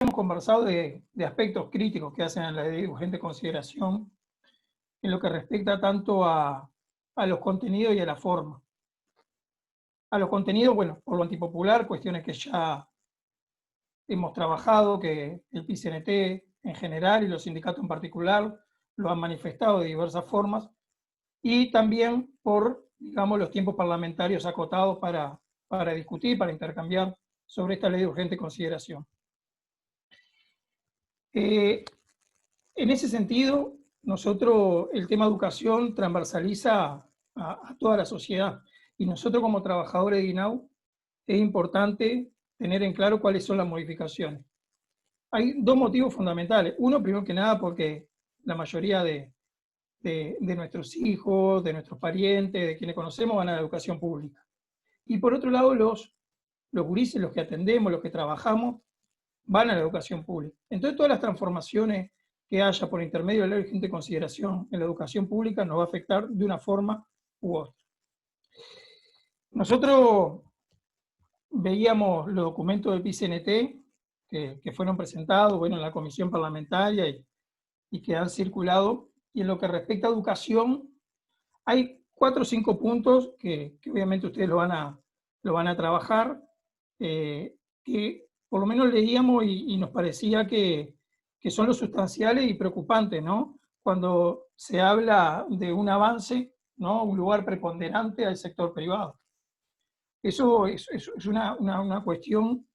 hemos conversado de aspectos críticos que hacen a la ley de urgente consideración en lo que respecta tanto a los contenidos y a la forma. A los contenidos, bueno, por lo antipopular, cuestiones que ya hemos trabajado, que el PCNT en general y los sindicatos en particular lo han manifestado de diversas formas, y también por, digamos, los tiempos parlamentarios acotados para discutir, para intercambiar sobre esta ley de urgente consideración. En ese sentido, nosotros el tema educación transversaliza a toda la sociedad, y nosotros como trabajadores de INAU es importante tener en claro cuáles son las modificaciones. Hay dos motivos fundamentales. Uno, primero que nada, porque la mayoría de nuestros hijos, de nuestros parientes, de quienes conocemos, van a la educación pública. Y por otro lado, los gurises, los que atendemos, los que trabajamos, van a la educación pública. Entonces, todas las transformaciones que haya por intermedio de la ley de urgente consideración en la educación pública nos va a afectar de una forma u otra. Nosotros veíamos los documentos del PCNT que fueron presentados, bueno, en la comisión parlamentaria y que han circulado, y en lo que respecta a educación, hay 4 o 5 puntos que obviamente ustedes lo van a trabajar, que por lo menos leíamos y nos parecía que son los sustanciales y preocupantes, ¿no? Cuando se habla de un avance, ¿no? Un lugar preponderante al sector privado. Eso es una cuestión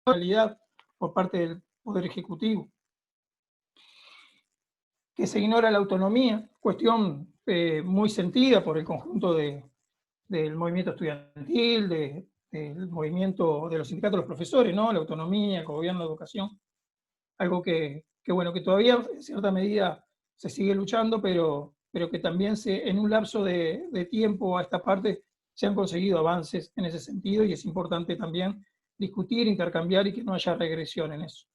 realidad por parte del Poder Ejecutivo, que se ignora la autonomía, cuestión muy sentida por el conjunto del movimiento estudiantil, del movimiento de los sindicatos de los profesores, ¿no? La autonomía, el gobierno de educación, algo que bueno, que todavía en cierta medida se sigue luchando, pero que también en un lapso de tiempo a esta parte se han conseguido avances en ese sentido, y es importante también discutir, intercambiar y que no haya regresión en eso.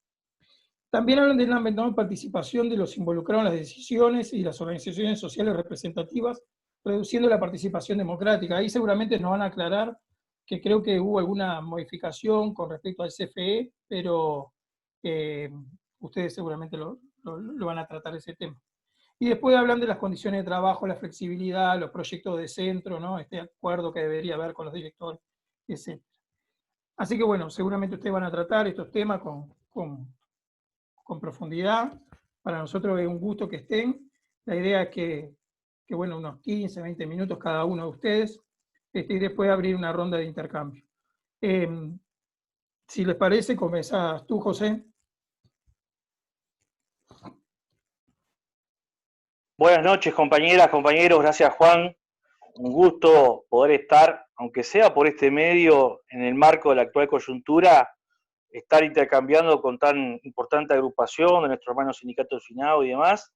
También hablan de la menor participación de los involucrados en las decisiones y las organizaciones sociales representativas, reduciendo la participación democrática. Ahí seguramente nos van a aclarar que creo que hubo alguna modificación con respecto al CFE, pero ustedes seguramente lo van a tratar ese tema. Y después hablan de las condiciones de trabajo, la flexibilidad, los proyectos de centro, ¿no? Este acuerdo que debería haber con los directores, etc. Así que bueno, seguramente ustedes van a tratar estos temas con profundidad. Para nosotros es un gusto que estén. La idea es que bueno, unos 15, 20 minutos cada uno de ustedes, y después abrir una ronda de intercambio. Si les parece, comenzás tú, José. Buenas noches, compañeras, compañeros. Gracias, Juan. Un gusto poder estar, aunque sea por este medio, en el marco de la actual coyuntura, estar intercambiando con tan importante agrupación de nuestros hermanos sindicatos FINAO y demás,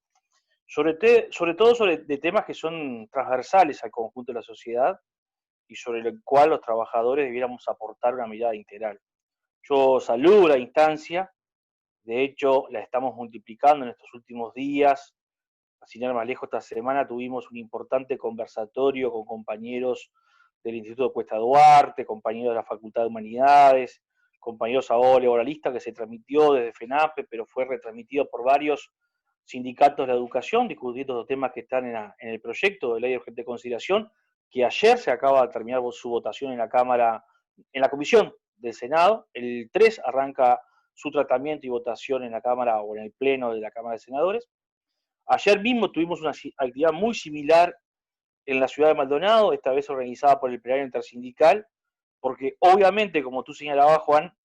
sobre todo sobre temas que son transversales al conjunto de la sociedad y sobre el cual los trabajadores debiéramos aportar una mirada integral. Yo saludo la instancia, de hecho la estamos multiplicando en estos últimos días. Sin ir más lejos, esta semana tuvimos un importante conversatorio con compañeros del Instituto de Cuesta Duarte, compañeros de la Facultad de Humanidades, compañeros ahora laboralistas, que se transmitió desde FENAPE, pero fue retransmitido por varios sindicatos de la educación, discutiendo los temas que están en el proyecto de ley de urgente consideración, que ayer se acaba de terminar su votación en la Cámara, en la Comisión del Senado. El 3 arranca su tratamiento y votación en la Cámara o en el Pleno de la Cámara de Senadores. Ayer mismo tuvimos una actividad muy similar en la ciudad de Maldonado, esta vez organizada por el plenario intersindical, porque obviamente, como tú señalabas, Juan,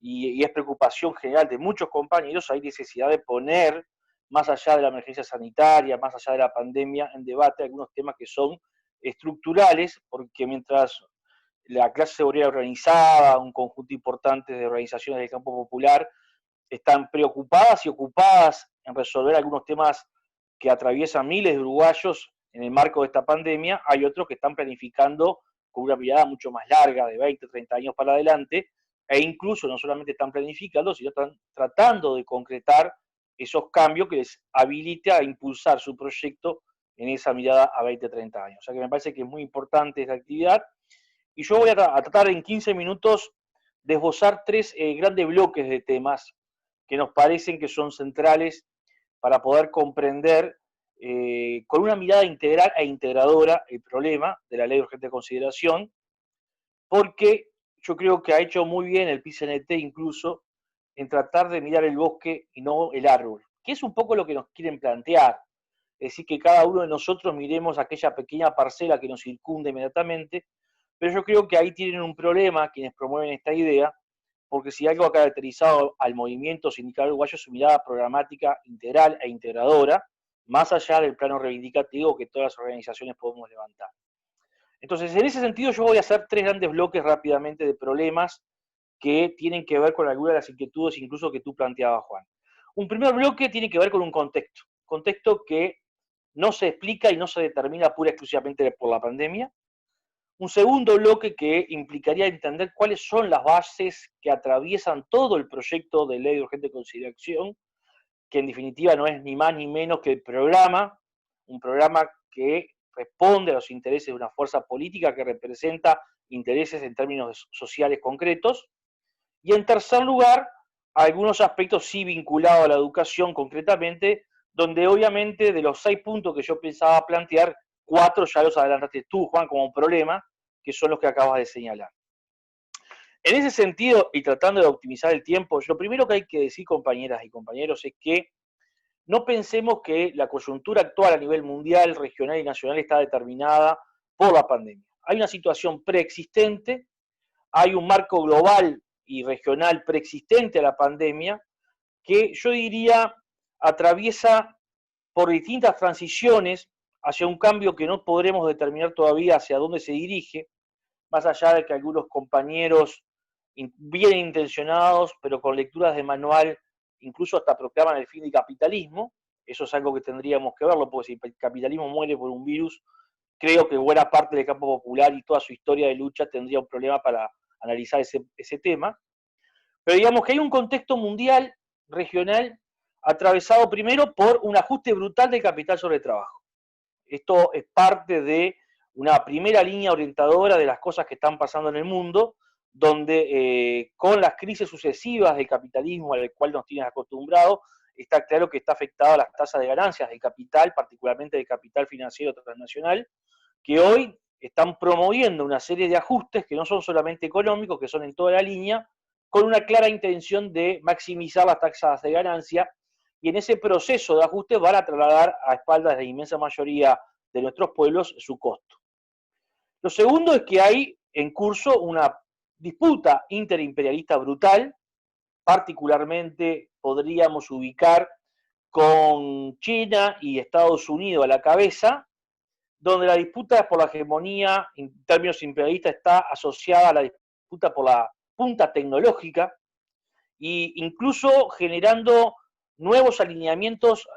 y es preocupación general de muchos compañeros, hay necesidad de poner, más allá de la emergencia sanitaria, más allá de la pandemia, en debate algunos temas que son estructurales, porque mientras la clase obrera organizada, un conjunto importante de organizaciones del campo popular, están preocupadas y ocupadas en resolver algunos temas que atraviesan miles de uruguayos en el marco de esta pandemia, hay otros que están planificando con una mirada mucho más larga, de 20, 30 años para adelante, e incluso no solamente están planificando, sino están tratando de concretar esos cambios que les habilite a impulsar su proyecto en esa mirada a 20, 30 años. O sea que me parece que es muy importante esta actividad. Y yo voy a tratar en 15 minutos de esbozar tres grandes bloques de temas que nos parecen que son centrales para poder comprender con una mirada integral e integradora el problema de la ley de urgente consideración, porque yo creo que ha hecho muy bien el PCNT incluso en tratar de mirar el bosque y no el árbol, que es un poco lo que nos quieren plantear. Es decir, que cada uno de nosotros miremos aquella pequeña parcela que nos circunda inmediatamente, pero yo creo que ahí tienen un problema quienes promueven esta idea, porque si algo ha caracterizado al movimiento sindical uruguayo es su mirada programática integral e integradora, más allá del plano reivindicativo que todas las organizaciones podemos levantar. Entonces, en ese sentido, yo voy a hacer tres grandes bloques rápidamente de problemas que tienen que ver con algunas de las inquietudes incluso que tú planteabas, Juan. Un primer bloque tiene que ver con un contexto que no se explica y no se determina pura y exclusivamente por la pandemia. Un segundo bloque que implicaría entender cuáles son las bases que atraviesan todo el proyecto de ley de urgente consideración, que en definitiva no es ni más ni menos que el programa, un programa que responde a los intereses de una fuerza política que representa intereses en términos sociales concretos. Y en tercer lugar, algunos aspectos sí vinculados a la educación concretamente, donde obviamente de los 6 puntos que yo pensaba plantear, 4 ya los adelantaste tú, Juan, como problema, que son los que acabas de señalar. En ese sentido, y tratando de optimizar el tiempo, lo primero que hay que decir, compañeras y compañeros, es que no pensemos que la coyuntura actual a nivel mundial, regional y nacional está determinada por la pandemia. Hay una situación preexistente, hay un marco global y regional preexistente a la pandemia, que yo diría atraviesa por distintas transiciones hacia un cambio que no podremos determinar todavía hacia dónde se dirige, más allá de que algunos compañeros bien intencionados, pero con lecturas de manual, incluso hasta proclaman el fin del capitalismo. Eso es algo que tendríamos que verlo, porque si el capitalismo muere por un virus, creo que buena parte del campo popular y toda su historia de lucha tendría un problema para analizar ese tema. Pero digamos que hay un contexto mundial, regional, atravesado primero por un ajuste brutal del capital sobre el trabajo. Esto es parte de una primera línea orientadora de las cosas que están pasando en el mundo, donde con las crisis sucesivas del capitalismo al cual nos tienen acostumbrados, está claro que está afectada las tasas de ganancias del capital, particularmente del capital financiero transnacional, que hoy están promoviendo una serie de ajustes que no son solamente económicos, que son en toda la línea, con una clara intención de maximizar las tasas de ganancia, y en ese proceso de ajuste van a trasladar a espaldas de la inmensa mayoría de nuestros pueblos su costo. Lo segundo es que hay en curso una disputa interimperialista brutal, particularmente podríamos ubicar con China y Estados Unidos a la cabeza, donde la disputa por la hegemonía en términos imperialistas está asociada a la disputa por la punta tecnológica e incluso generando nuevos alineamientos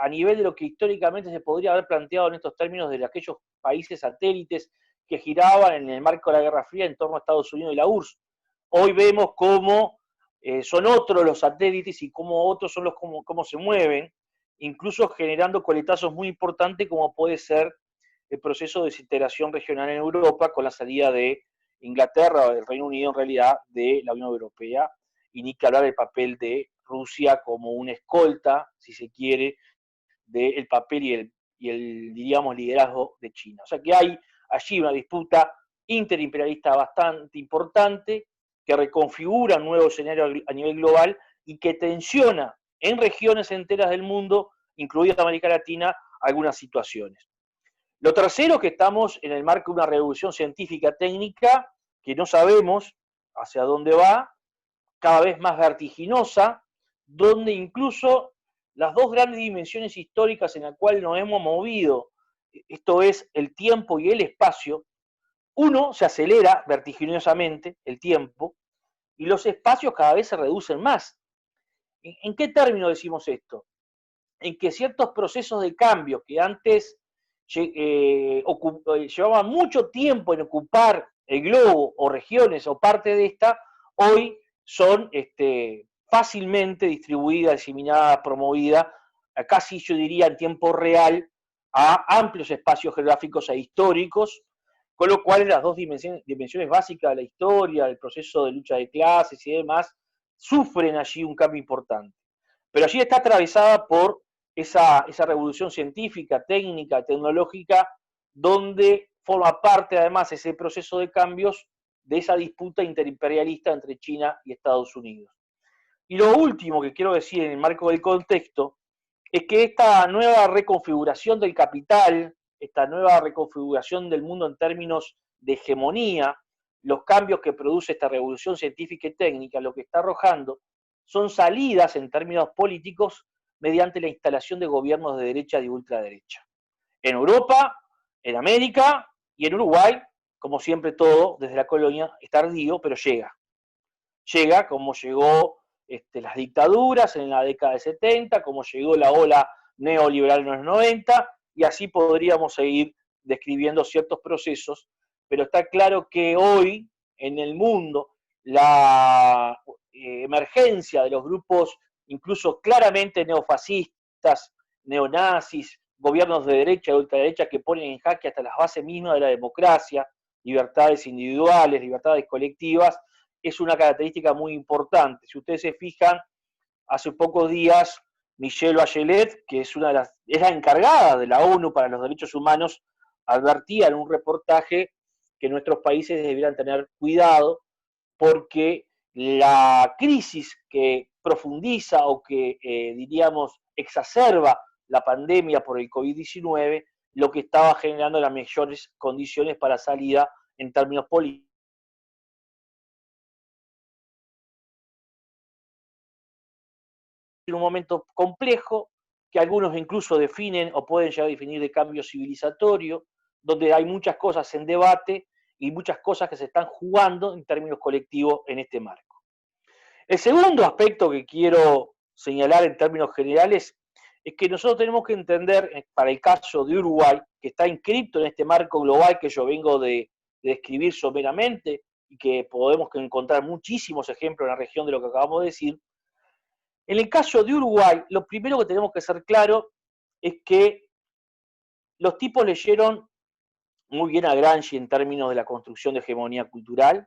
a nivel de lo que históricamente se podría haber planteado en estos términos de aquellos países satélites que giraban en el marco de la Guerra Fría en torno a Estados Unidos y la URSS. Hoy vemos cómo son otros los satélites y cómo otros son cómo se mueven, incluso generando coletazos muy importantes como puede ser el proceso de desintegración regional en Europa con la salida de Inglaterra o del Reino Unido en realidad de la Unión Europea, y ni que hablar del papel de Rusia como una escolta, si se quiere, del papel y el, diríamos, liderazgo de China. O sea que hay allí una disputa interimperialista bastante importante que reconfigura un nuevo escenario a nivel global y que tensiona en regiones enteras del mundo, incluida América Latina, algunas situaciones. Lo tercero es que estamos en el marco de una revolución científica técnica que no sabemos hacia dónde va, cada vez más vertiginosa, donde incluso las dos grandes dimensiones históricas en las cuales nos hemos movido, esto es el tiempo y el espacio, uno se acelera vertiginosamente, el tiempo, y los espacios cada vez se reducen más. ¿En qué término decimos esto? En que ciertos procesos de cambio que antes llevaban mucho tiempo en ocupar el globo o regiones o parte de esta, hoy son fácilmente distribuidas, diseminadas, promovidas, casi yo diría en tiempo real, a amplios espacios geográficos e históricos, con lo cual las dos dimensiones básicas de la historia, el proceso de lucha de clases y demás, sufren allí un cambio importante. Pero allí está atravesada por esa revolución científica, técnica, tecnológica, donde forma parte además ese proceso de cambios de esa disputa interimperialista entre China y Estados Unidos. Y lo último que quiero decir en el marco del contexto es que esta nueva reconfiguración del capital, esta nueva reconfiguración del mundo en términos de hegemonía, los cambios que produce esta revolución científica y técnica, lo que está arrojando son salidas en términos políticos mediante la instalación de gobiernos de derecha y ultraderecha. En Europa, en América y en Uruguay, como siempre todo, desde la colonia, es tardío, pero llega. Llega como llegó las dictaduras en la década de 70, como llegó la ola neoliberal en los 90, y así podríamos seguir describiendo ciertos procesos, pero está claro que hoy en el mundo la emergencia de los grupos incluso claramente neofascistas, neonazis, gobiernos de derecha y ultraderecha que ponen en jaque hasta las bases mismas de la democracia, libertades individuales, libertades colectivas, es una característica muy importante. Si ustedes se fijan, hace pocos días Michelle Bachelet, que es la encargada de la ONU para los Derechos Humanos, advertía en un reportaje que nuestros países debieran tener cuidado porque la crisis que profundiza o que, diríamos, exacerba la pandemia por el COVID-19, lo que estaba generando las mejores condiciones para salida en términos políticos. En un momento complejo, que algunos incluso definen o pueden llegar a definir de cambio civilizatorio, donde hay muchas cosas en debate y muchas cosas que se están jugando en términos colectivos en este marco. El segundo aspecto que quiero señalar en términos generales es que nosotros tenemos que entender, para el caso de Uruguay, que está inscrito en este marco global que yo vengo de describir someramente y que podemos encontrar muchísimos ejemplos en la región de lo que acabamos de decir. En el caso de Uruguay, lo primero que tenemos que ser claro es que los tipos leyeron muy bien a Gramsci en términos de la construcción de hegemonía cultural,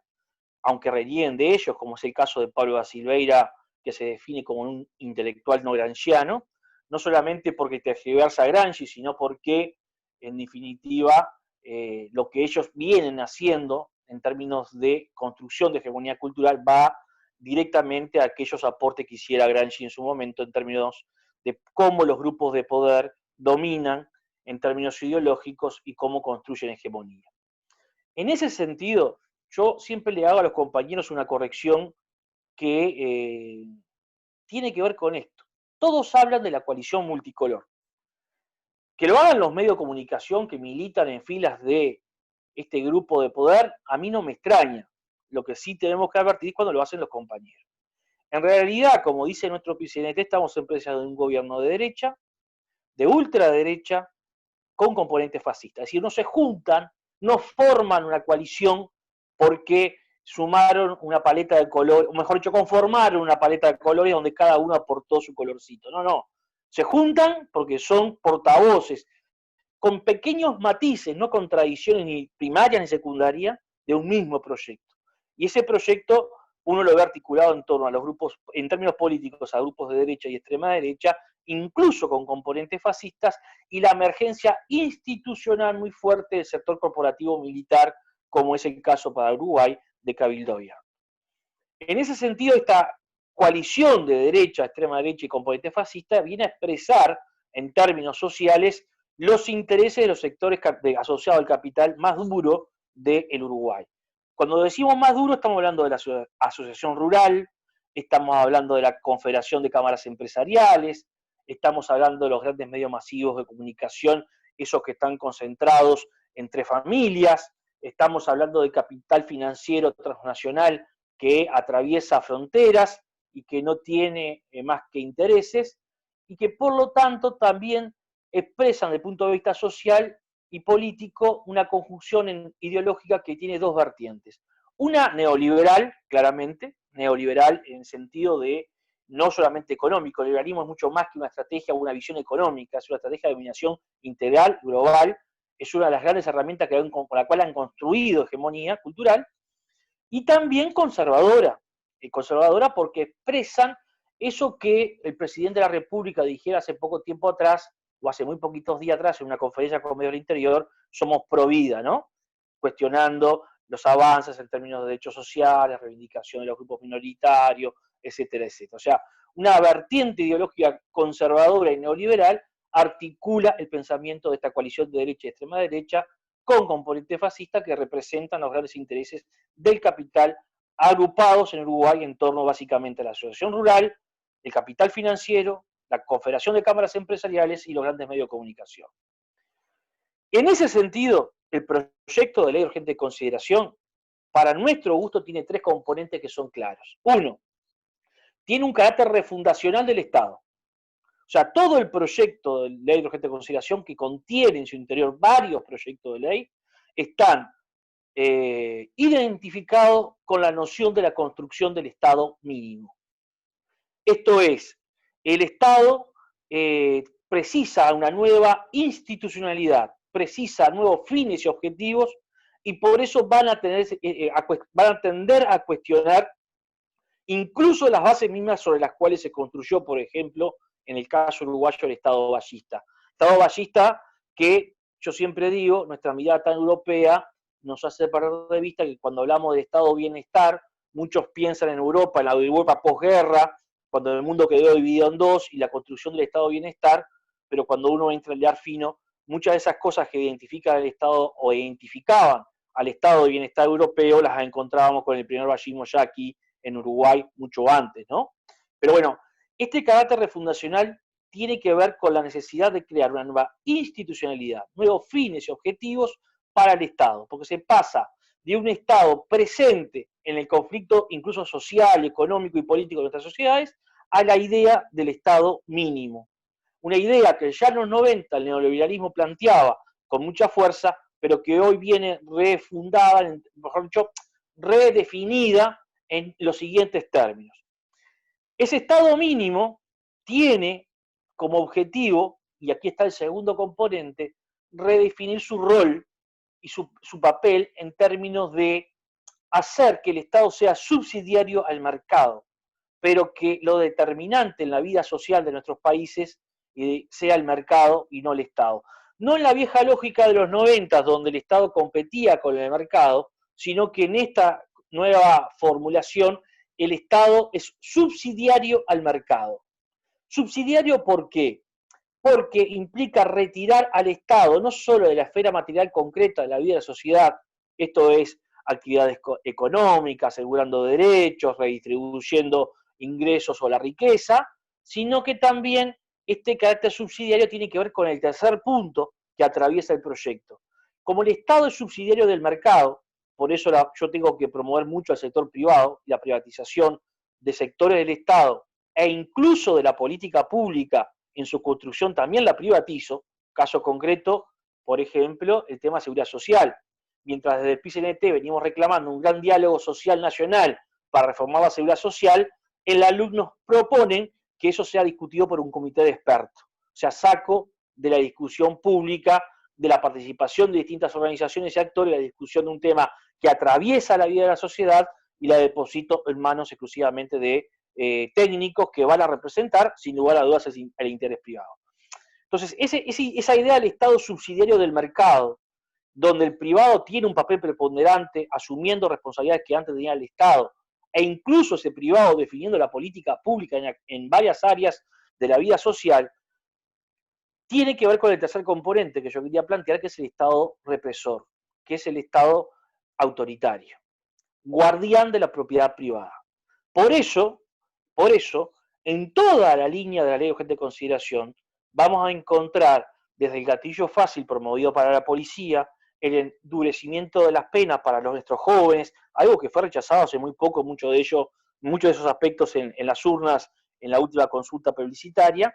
aunque renieguen de ellos, como es el caso de Pablo da Silveira, que se define como un intelectual no gramsciano, no solamente porque tergiversa a Gramsci, sino porque, en definitiva, lo que ellos vienen haciendo en términos de construcción de hegemonía cultural va directamente a aquellos aportes que hiciera Gramsci en su momento en términos de cómo los grupos de poder dominan en términos ideológicos y cómo construyen hegemonía. En ese sentido, yo siempre le hago a los compañeros una corrección que tiene que ver con esto. Todos hablan de la coalición multicolor. Que lo hagan los medios de comunicación que militan en filas de este grupo de poder, a mí no me extraña. Lo que sí tenemos que advertir es cuando lo hacen los compañeros. En realidad, como dice nuestro presidente, estamos en presencia de un gobierno de derecha, de ultraderecha, con componentes fascistas. Es decir, no se juntan, no forman una coalición porque sumaron una paleta de colores, o mejor dicho, conformaron una paleta de colores donde cada uno aportó su colorcito. No, no. Se juntan porque son portavoces con pequeños matices, no contradicciones ni primarias ni secundarias, de un mismo proyecto. Y ese proyecto uno lo ve articulado en torno a los grupos, en términos políticos, a grupos de derecha y extrema derecha, incluso con componentes fascistas, y la emergencia institucional muy fuerte del sector corporativo militar, como es el caso para Uruguay de Cabildo Abierto. En ese sentido, esta coalición de derecha, extrema derecha y componente fascista viene a expresar, en términos sociales, los intereses de los sectores asociados al capital más duro del Uruguay. Cuando decimos más duro, estamos hablando de la asociación rural, estamos hablando de la Confederación de Cámaras Empresariales, estamos hablando de los grandes medios masivos de comunicación, esos que están concentrados entre familias, estamos hablando de capital financiero transnacional que atraviesa fronteras y que no tiene más que intereses, y que por lo tanto también expresan desde el punto de vista social y político una conjunción ideológica que tiene dos vertientes. Una neoliberal, claramente, neoliberal en el sentido de no solamente económico. El liberalismo es mucho más que una estrategia o una visión económica, es una estrategia de dominación integral, global, es una de las grandes herramientas con la cual han construido hegemonía cultural, y también conservadora. Conservadora porque expresan eso que el presidente de la República dijera hace poco tiempo atrás, o hace muy poquitos días atrás, en una conferencia con Medio del Interior, somos pro vida, ¿no? Cuestionando los avances en términos de derechos sociales, reivindicación de los grupos minoritarios, etcétera, etcétera. O sea, una vertiente ideológica conservadora y neoliberal articula el pensamiento de esta coalición de derecha y extrema derecha con componente fascista que representan los grandes intereses del capital agrupados en Uruguay en torno básicamente a la asociación rural, el capital financiero, la Confederación de Cámaras Empresariales y los grandes medios de comunicación. En ese sentido, el proyecto de ley de urgente consideración, para nuestro gusto, tiene tres componentes que son claros. Uno, tiene un carácter refundacional del Estado. O sea, todo el proyecto de ley de urgente consideración, que contiene en su interior varios proyectos de ley, están identificados con la noción de la construcción del Estado mínimo. Esto es, el Estado precisa una nueva institucionalidad, precisa nuevos fines y objetivos, y por eso van a tender a cuestionar incluso las bases mismas sobre las cuales se construyó, por ejemplo, en el caso uruguayo, el Estado ballista. Estado ballista que, yo siempre digo, nuestra mirada tan europea nos hace perder de vista que cuando hablamos de Estado bienestar, muchos piensan en Europa, en la Europa posguerra, cuando el mundo quedó dividido en dos y la construcción del Estado bienestar, pero cuando uno entra a leer fino, muchas de esas cosas que identifican al Estado o identificaban al Estado de bienestar europeo las encontrábamos con el primer ballismo yaqui en Uruguay mucho antes, ¿no? Pero bueno, este carácter refundacional tiene que ver con la necesidad de crear una nueva institucionalidad, nuevos fines y objetivos para el Estado, porque se pasa de un Estado presente en el conflicto incluso social, económico y político de nuestras sociedades, a la idea del Estado mínimo. Una idea que ya en los 90 el neoliberalismo planteaba con mucha fuerza, pero que hoy viene refundada, mejor dicho, redefinida en los siguientes términos. Ese Estado mínimo tiene como objetivo, y aquí está el segundo componente, redefinir su rol y su papel en términos de hacer que el Estado sea subsidiario al mercado, pero que lo determinante en la vida social de nuestros países sea el mercado y no el Estado. No en la vieja lógica de los 90, donde el Estado competía con el mercado, sino que en esta nueva formulación el Estado es subsidiario al mercado. ¿Subsidiario por qué? Porque implica retirar al Estado no solo de la esfera material concreta de la vida de la sociedad, esto es actividades económicas, asegurando derechos, redistribuyendo ingresos o la riqueza, sino que también este carácter subsidiario tiene que ver con el tercer punto que atraviesa el proyecto. Como el Estado es subsidiario del mercado, por eso yo tengo que promover mucho al sector privado y la privatización de sectores del Estado e incluso de la política pública en su construcción también la privatizo. Caso concreto, por ejemplo, el tema de seguridad social. Mientras desde el PCNT venimos reclamando un gran diálogo social nacional para reformar la seguridad social, el alumno proponen que eso sea discutido por un comité de expertos. O sea, saco de la discusión pública, de la participación de distintas organizaciones y actores, la discusión de un tema que atraviesa la vida de la sociedad y la deposito en manos exclusivamente de técnicos que van a representar, sin lugar a dudas, el interés privado. Entonces, esa idea del Estado subsidiario del mercado, donde el privado tiene un papel preponderante, asumiendo responsabilidades que antes tenía el Estado, e incluso ese privado definiendo la política pública en varias áreas de la vida social, tiene que ver con el tercer componente que yo quería plantear, que es el Estado represor, que es el Estado autoritario, guardián de la propiedad privada. Por eso, en toda la línea de la ley de urgente consideración, vamos a encontrar desde el gatillo fácil promovido para la policía, el endurecimiento de las penas para nuestros jóvenes, algo que fue rechazado hace muy poco, muchos de esos aspectos en las urnas, en la última consulta plebiscitaria,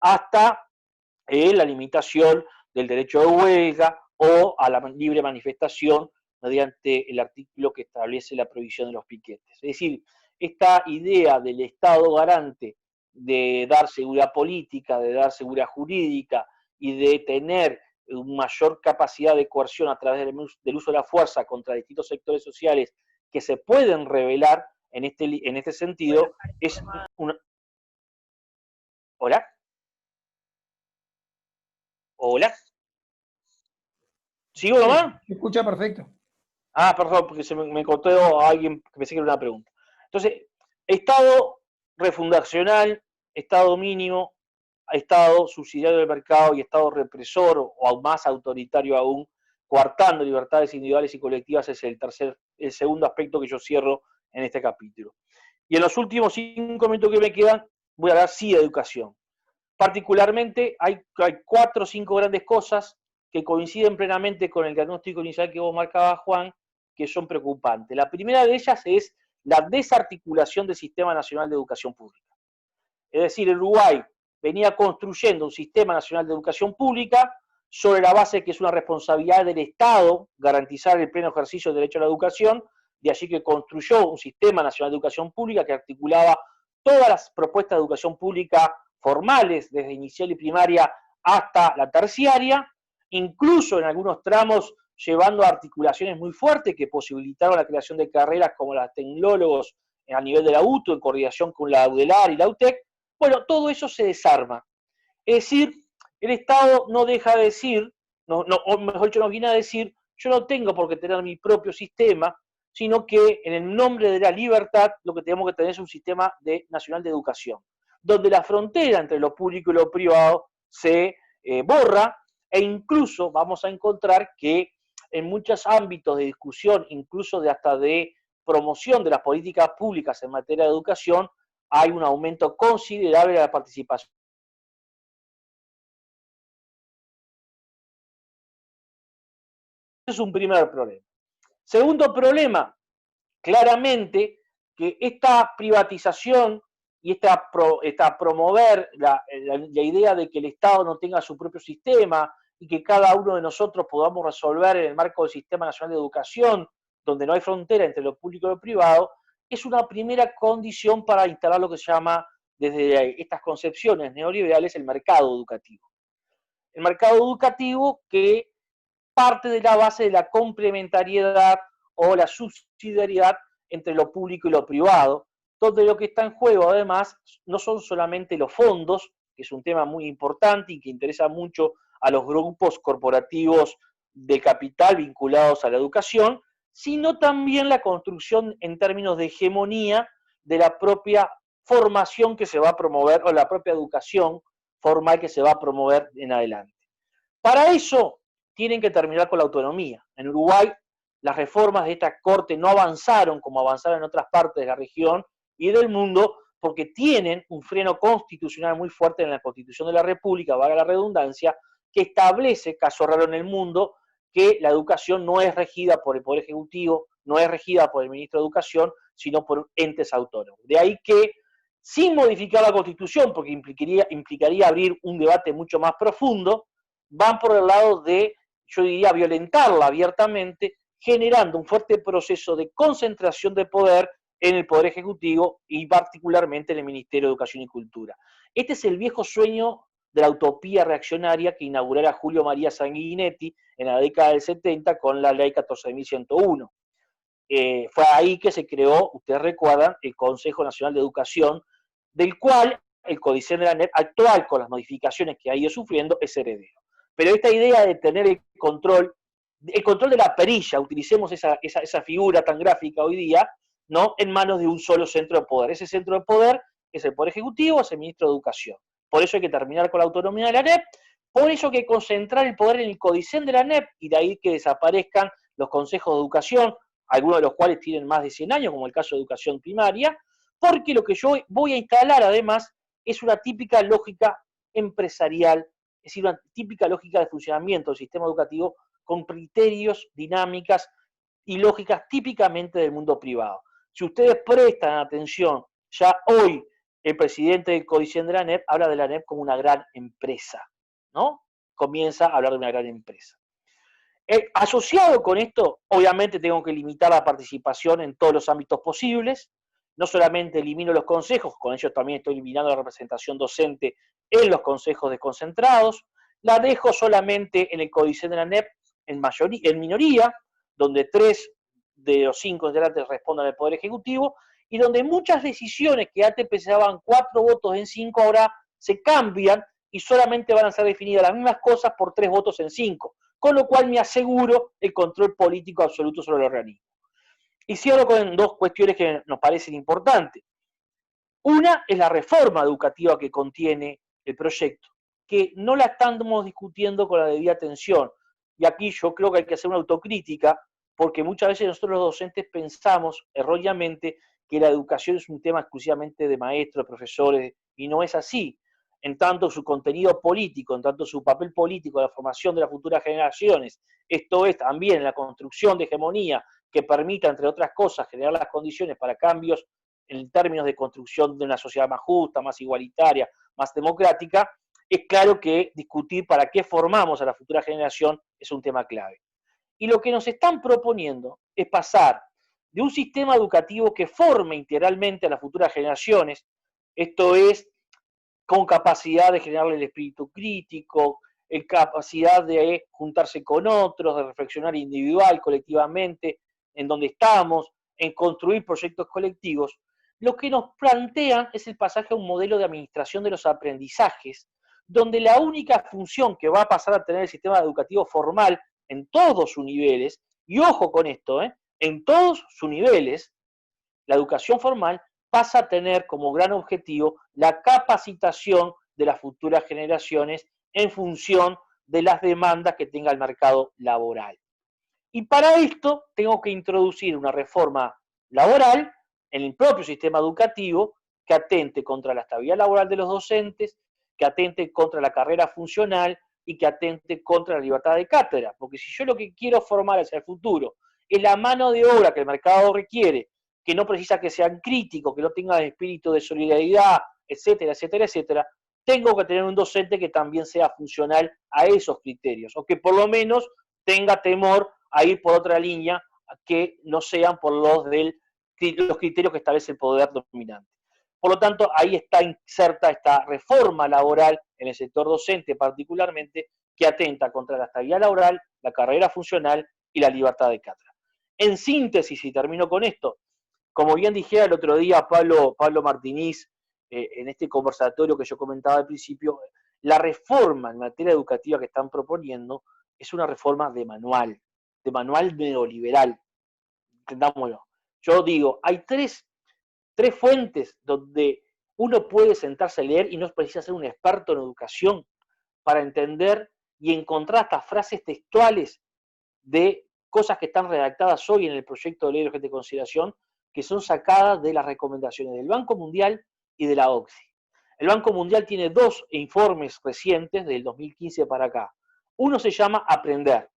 hasta la limitación del derecho de huelga o a la libre manifestación mediante el artículo que establece la prohibición de los piquetes. Es decir, esta idea del Estado garante de dar seguridad política, de dar seguridad jurídica y de tener mayor capacidad de coerción a través del uso de la fuerza contra distintos sectores sociales que se pueden revelar en este sentido, es una... ¿Hola? ¿Hola? ¿Sigo nomás? Se escucha perfecto. Ah, perdón, porque se me cortó a alguien que pensé que era una pregunta. Entonces, Estado refundacional, Estado mínimo, Estado subsidiario del mercado y Estado represor o aún más autoritario aún, coartando libertades individuales y colectivas es el segundo aspecto que yo cierro en este capítulo. Y en los últimos 5 minutos que me quedan, voy a hablar sí de educación. Particularmente hay 4 o 5 grandes cosas que coinciden plenamente con el diagnóstico inicial que vos marcabas, Juan, que son preocupantes. La primera de ellas es la desarticulación del Sistema Nacional de Educación Pública. Es decir, el Uruguay venía construyendo un Sistema Nacional de Educación Pública sobre la base de que es una responsabilidad del Estado garantizar el pleno ejercicio del derecho a la educación, de allí que construyó un Sistema Nacional de Educación Pública que articulaba todas las propuestas de educación pública formales, desde inicial y primaria hasta la terciaria, incluso en algunos tramos llevando a articulaciones muy fuertes que posibilitaron la creación de carreras como las de tecnólogos a nivel de la UTU, en coordinación con la UDELAR y la UTEC. Bueno, todo eso se desarma. Es decir, el Estado no deja de decir, o mejor dicho, nos viene a decir, yo no tengo por qué tener mi propio sistema, sino que en el nombre de la libertad lo que tenemos que tener es un sistema nacional de educación, donde la frontera entre lo público y lo privado se borra, e incluso vamos a encontrar que en muchos ámbitos de discusión, incluso hasta de promoción de las políticas públicas en materia de educación, hay un aumento considerable de la participación. Ese es un primer problema. Segundo problema, claramente que esta privatización y esta promover la idea de que el Estado no tenga su propio sistema y que cada uno de nosotros podamos resolver en el marco del Sistema Nacional de Educación, donde no hay frontera entre lo público y lo privado, es una primera condición para instalar lo que se llama, desde estas concepciones neoliberales, el mercado educativo. El mercado educativo que parte de la base de la complementariedad o la subsidiariedad entre lo público y lo privado, donde lo que está en juego además no son solamente los fondos, que es un tema muy importante y que interesa mucho a los grupos corporativos de capital vinculados a la educación, sino también la construcción en términos de hegemonía de la propia formación que se va a promover o la propia educación formal que se va a promover en adelante. Para eso tienen que terminar con la autonomía. En Uruguay las reformas de esta corte no avanzaron como avanzaron en otras partes de la región y del mundo porque tienen un freno constitucional muy fuerte en la Constitución de la República, valga la redundancia, que establece, caso raro en el mundo, que la educación no es regida por el Poder Ejecutivo, no es regida por el Ministro de Educación, sino por entes autónomos. De ahí que, sin modificar la Constitución, porque implicaría abrir un debate mucho más profundo, van por el lado de, yo diría, violentarla abiertamente, generando un fuerte proceso de concentración de poder en el Poder Ejecutivo y particularmente en el Ministerio de Educación y Cultura. Este es el viejo sueño de la utopía reaccionaria que inaugurara Julio María Sanguinetti en la década del 70 con la ley 14.101. Fue ahí que se creó, ustedes recuerdan, el Consejo Nacional de Educación, del cual el Codicen de la ANEP actual, con las modificaciones que ha ido sufriendo, es heredero. Pero esta idea de tener el control de la perilla, utilicemos esa figura tan gráfica hoy día, ¿no?, en manos de un solo centro de poder. Ese centro de poder es el Poder Ejecutivo, es el Ministro de Educación. Por eso hay que terminar con la autonomía de la ANEP, por eso hay que concentrar el poder en el Codicen de la ANEP, y de ahí que desaparezcan los consejos de educación, algunos de los cuales tienen más de 100 años, como el caso de educación primaria, porque lo que yo voy a instalar además es una típica lógica empresarial, es decir, una típica lógica de funcionamiento del sistema educativo con criterios, dinámicas y lógicas típicamente del mundo privado. Si ustedes prestan atención, ya hoy el presidente del Codicen de la ANEP habla de la ANEP como una gran empresa, ¿no? Comienza a hablar de una gran empresa. Asociado con esto, obviamente tengo que limitar la participación en todos los ámbitos posibles, no solamente elimino los consejos, con ello también estoy eliminando la representación docente en los consejos desconcentrados, la dejo solamente en el códice de la ANEP en minoría, donde 3 de los 5 integrantes respondan al Poder Ejecutivo, y donde muchas decisiones que antes pensaban 4 votos en 5, ahora se cambian y solamente van a ser definidas las mismas cosas por 3 votos en 5, con lo cual me aseguro el control político absoluto sobre el organismo. Y cierro con 2 cuestiones que nos parecen importantes. Una es la reforma educativa que contiene el proyecto, que no la estamos discutiendo con la debida atención. Y aquí yo creo que hay que hacer una autocrítica, porque muchas veces nosotros los docentes pensamos erróneamente que la educación es un tema exclusivamente de maestros, de profesores, y no es así. En tanto su contenido político, en tanto su papel político, la formación de las futuras generaciones, esto es también la construcción de hegemonía que permita, entre otras cosas, generar las condiciones para cambios en términos de construcción de una sociedad más justa, más igualitaria, más democrática, es claro que discutir para qué formamos a la futura generación es un tema clave. Y lo que nos están proponiendo es pasar de un sistema educativo que forme integralmente a las futuras generaciones, esto es, con capacidad de generarle el espíritu crítico, capacidad de juntarse con otros, de reflexionar individual, colectivamente, en donde estamos, en construir proyectos colectivos. Lo que nos plantean es el pasaje a un modelo de administración de los aprendizajes, donde la única función que va a pasar a tener el sistema educativo formal en todos sus niveles, y ojo con esto, en todos sus niveles, la educación formal pasa a tener como gran objetivo la capacitación de las futuras generaciones en función de las demandas que tenga el mercado laboral. Y para esto tengo que introducir una reforma laboral en el propio sistema educativo que atente contra la estabilidad laboral de los docentes, que atente contra la carrera funcional y que atente contra la libertad de cátedra. Porque si yo lo que quiero formar hacia el futuro es la mano de obra que el mercado requiere, que no precisa que sean críticos, que no tengan espíritu de solidaridad, etcétera, etcétera, etcétera, tengo que tener un docente que también sea funcional a esos criterios, o que por lo menos tenga temor a ir por otra línea que no sean por los criterios que establece el poder dominante. Por lo tanto, ahí está inserta esta reforma laboral en el sector docente particularmente, que atenta contra la estabilidad laboral, la carrera funcional y la libertad de cátedra. En síntesis, y termino con esto, como bien dijera el otro día Pablo Martínez, en este conversatorio que yo comentaba al principio, la reforma en materia educativa que están proponiendo es una reforma de manual neoliberal, entendámoslo. Yo digo, hay tres fuentes donde uno puede sentarse a leer y no precisa ser un experto en educación para entender y encontrar estas frases textuales de cosas que están redactadas hoy en el proyecto de ley de urgente consideración, que son sacadas de las recomendaciones del Banco Mundial y de la OCDE. El Banco Mundial tiene 2 informes recientes, del 2015 para acá. Uno se llama Aprender.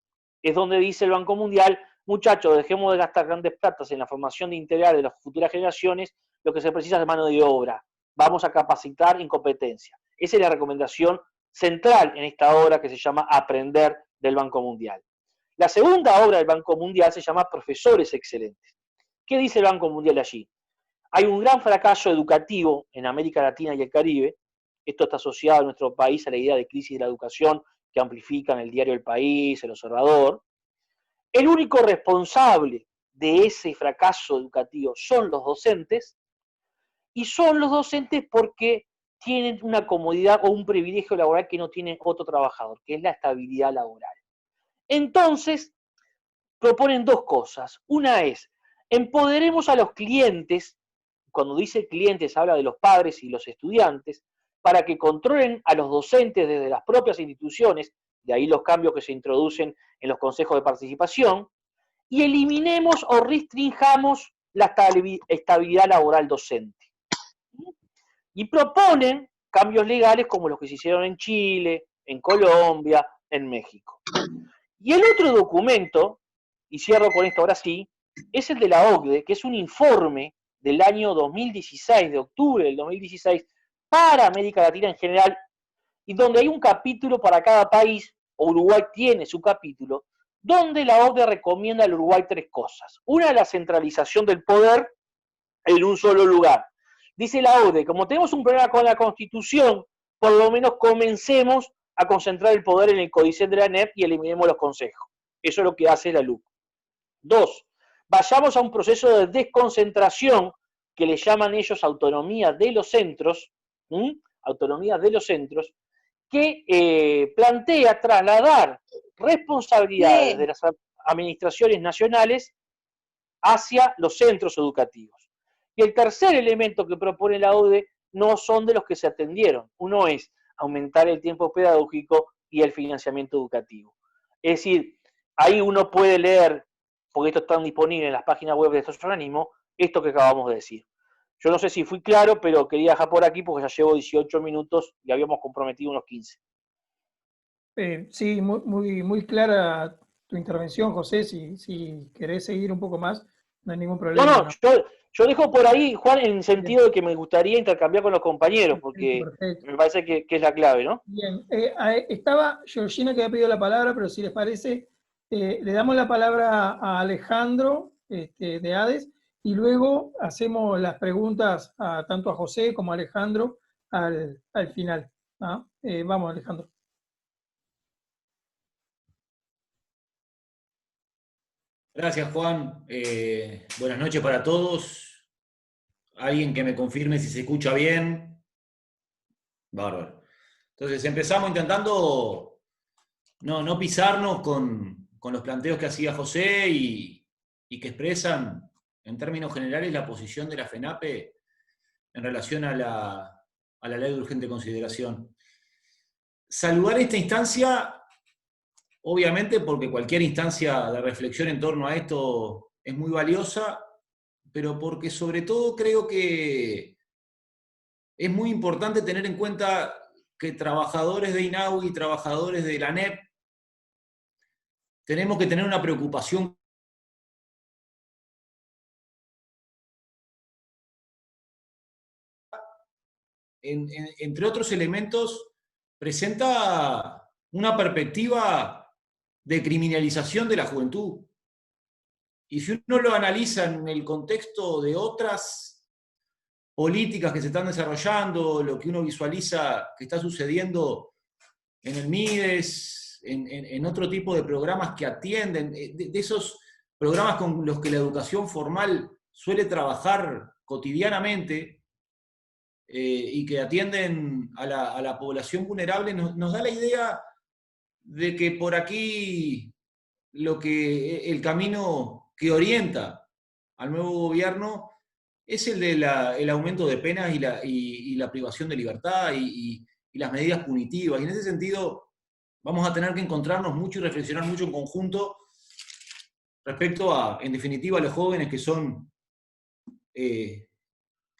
Es donde dice el Banco Mundial, muchachos, dejemos de gastar grandes platas en la formación de integral de las futuras generaciones, lo que se precisa es mano de obra. Vamos a capacitar en competencia. Esa es la recomendación central en esta obra que se llama Aprender del Banco Mundial. La segunda obra del Banco Mundial se llama Profesores Excelentes. ¿Qué dice el Banco Mundial allí? Hay un gran fracaso educativo en América Latina y el Caribe. Esto está asociado a nuestro país a la idea de crisis de la educación que amplifican el diario El País, El Observador. El único responsable de ese fracaso educativo son los docentes, y son los docentes porque tienen una comodidad o un privilegio laboral que no tiene otro trabajador, que es la estabilidad laboral. Entonces, proponen 2 cosas. Una es, empoderemos a los clientes, cuando dice clientes habla de los padres y los estudiantes, para que controlen a los docentes desde las propias instituciones, de ahí los cambios que se introducen en los consejos de participación, y eliminemos o restringamos la estabilidad laboral docente. Y proponen cambios legales como los que se hicieron en Chile, en Colombia, en México. Y el otro documento, y cierro con esto ahora sí, es el de la OCDE, que es un informe del año 2016, de octubre del 2016, para América Latina en general, y donde hay un capítulo para cada país, Uruguay tiene su capítulo, donde la OCDE recomienda al Uruguay 3 cosas. Una, la centralización del poder, en un solo lugar. Dice la ODE, como tenemos un problema con la Constitución, por lo menos comencemos a concentrar el poder en el códice de la ANEP y eliminemos los consejos. Eso es lo que hace la LUC. 2. Vayamos a un proceso de desconcentración que le llaman ellos autonomía de los centros, autonomía de los centros, que plantea trasladar responsabilidades de las administraciones nacionales hacia los centros educativos. Y el tercer elemento que propone la ODE no son de los que se atendieron. Uno es aumentar el tiempo pedagógico y el financiamiento educativo. Es decir, ahí uno puede leer, porque esto está disponible en las páginas web de estos organismos, esto que acabamos de decir. Yo no sé si fui claro, pero quería dejar por aquí porque ya llevo 18 minutos y habíamos comprometido unos 15. Sí, muy clara tu intervención, José. Si querés seguir un poco más, no hay ningún problema. No, yo dejo por ahí, Juan, en el sentido de que me gustaría intercambiar con los compañeros, porque perfecto. me parece que es la clave, ¿no? Bien, estaba Georgina que había pedido la palabra, pero si les parece, le damos la palabra a Alejandro de ADES y luego hacemos las preguntas tanto a José como a Alejandro al final. ¿Ah? Vamos, Alejandro. Gracias, Juan. Buenas noches para todos. Alguien que me confirme si se escucha bien. Bárbaro. Entonces empezamos intentando no pisarnos con los planteos que hacía José y que expresan en términos generales la posición de la FENAPE en relación a la ley de urgente consideración. Saludar esta instancia, obviamente porque cualquier instancia de reflexión en torno a esto es muy valiosa, pero porque sobre todo creo que es muy importante tener en cuenta que trabajadores de INAU y trabajadores de la ANEP tenemos que tener una preocupación entre otros elementos, presenta una perspectiva de criminalización de la juventud. Y si uno lo analiza en el contexto de otras políticas que se están desarrollando, lo que uno visualiza que está sucediendo en el MIDES, en otro tipo de programas que atienden, de esos programas con los que la educación formal suele trabajar cotidianamente, y que atienden a la población vulnerable, nos da la idea de que por aquí el camino que orienta al nuevo gobierno es el del aumento de penas y la privación de libertad y las medidas punitivas. Y en ese sentido vamos a tener que encontrarnos mucho y reflexionar mucho en conjunto respecto a, en definitiva, a los jóvenes que son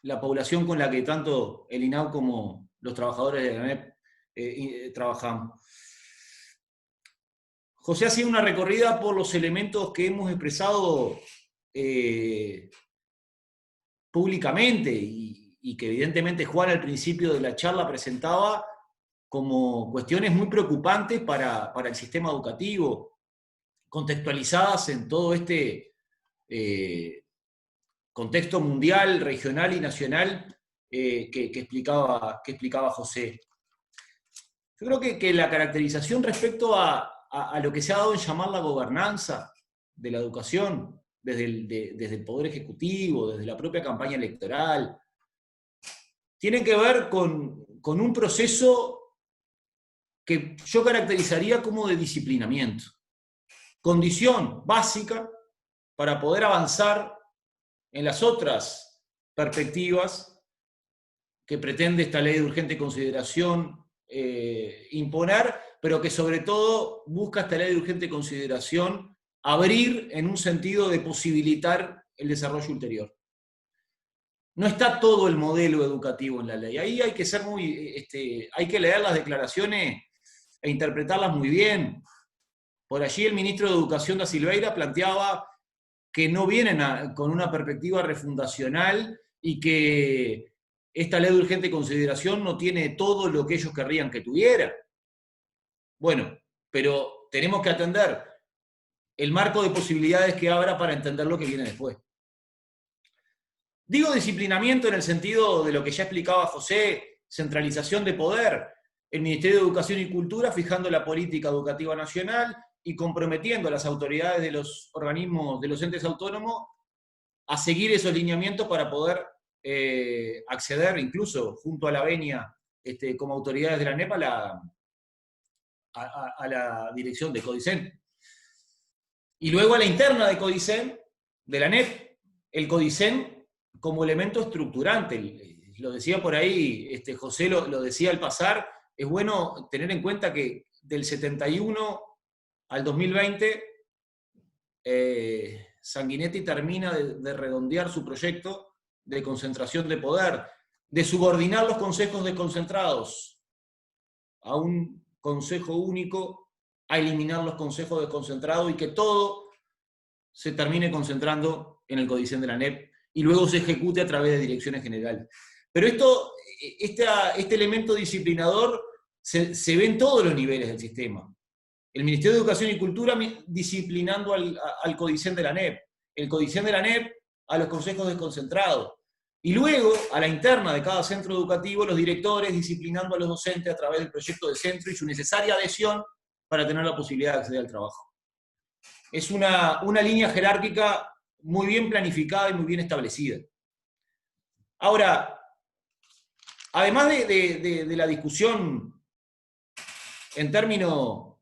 la población con la que tanto el INAU como los trabajadores de la ANEP trabajamos. José ha sido una recorrida por los elementos que hemos expresado públicamente y que evidentemente Juan al principio de la charla presentaba como cuestiones muy preocupantes para el sistema educativo, contextualizadas en todo este contexto mundial, regional y nacional que explicaba José. Yo creo que la caracterización respecto a lo que se ha dado en llamar la gobernanza de la educación, desde el Poder Ejecutivo, desde la propia campaña electoral, tiene que ver con un proceso que yo caracterizaría como de disciplinamiento, condición básica para poder avanzar en las otras perspectivas que pretende esta ley de urgente consideración imponer, pero que sobre todo busca esta ley de urgente consideración abrir en un sentido de posibilitar el desarrollo ulterior. No está todo el modelo educativo en la ley. Ahí hay que ser hay que leer las declaraciones e interpretarlas muy bien. Por allí el ministro de Educación da Silveira planteaba que no vienen con una perspectiva refundacional y que esta ley de urgente consideración no tiene todo lo que ellos querrían que tuviera. Bueno, pero tenemos que atender el marco de posibilidades que abra para entender lo que viene después. Digo disciplinamiento en el sentido de lo que ya explicaba José, centralización de poder. El Ministerio de Educación y Cultura fijando la política educativa nacional y comprometiendo a las autoridades de los organismos, de los entes autónomos, a seguir esos lineamientos para poder acceder, incluso junto a la venia, como autoridades de la ANEP, a la dirección de Codicen. Y luego a la interna de Codicen, de la ANEP, el Codicen como elemento estructurante. Lo decía por ahí, José lo decía al pasar, es bueno tener en cuenta que del 71 al 2020, Sanguinetti termina de redondear su proyecto de concentración de poder, de subordinar los consejos desconcentrados a un consejo único, a eliminar los consejos desconcentrados y que todo se termine concentrando en el Codicen de la ANEP y luego se ejecute a través de direcciones generales. Pero este elemento disciplinador se ve en todos los niveles del sistema. El Ministerio de Educación y Cultura disciplinando al Codicen de la ANEP, el Codicen de la ANEP a los consejos desconcentrados, y luego a la interna de cada centro educativo los directores disciplinando a los docentes a través del proyecto de centro y su necesaria adhesión para tener la posibilidad de acceder al trabajo. Es una línea jerárquica muy bien planificada y muy bien establecida. Ahora, además de la discusión en términos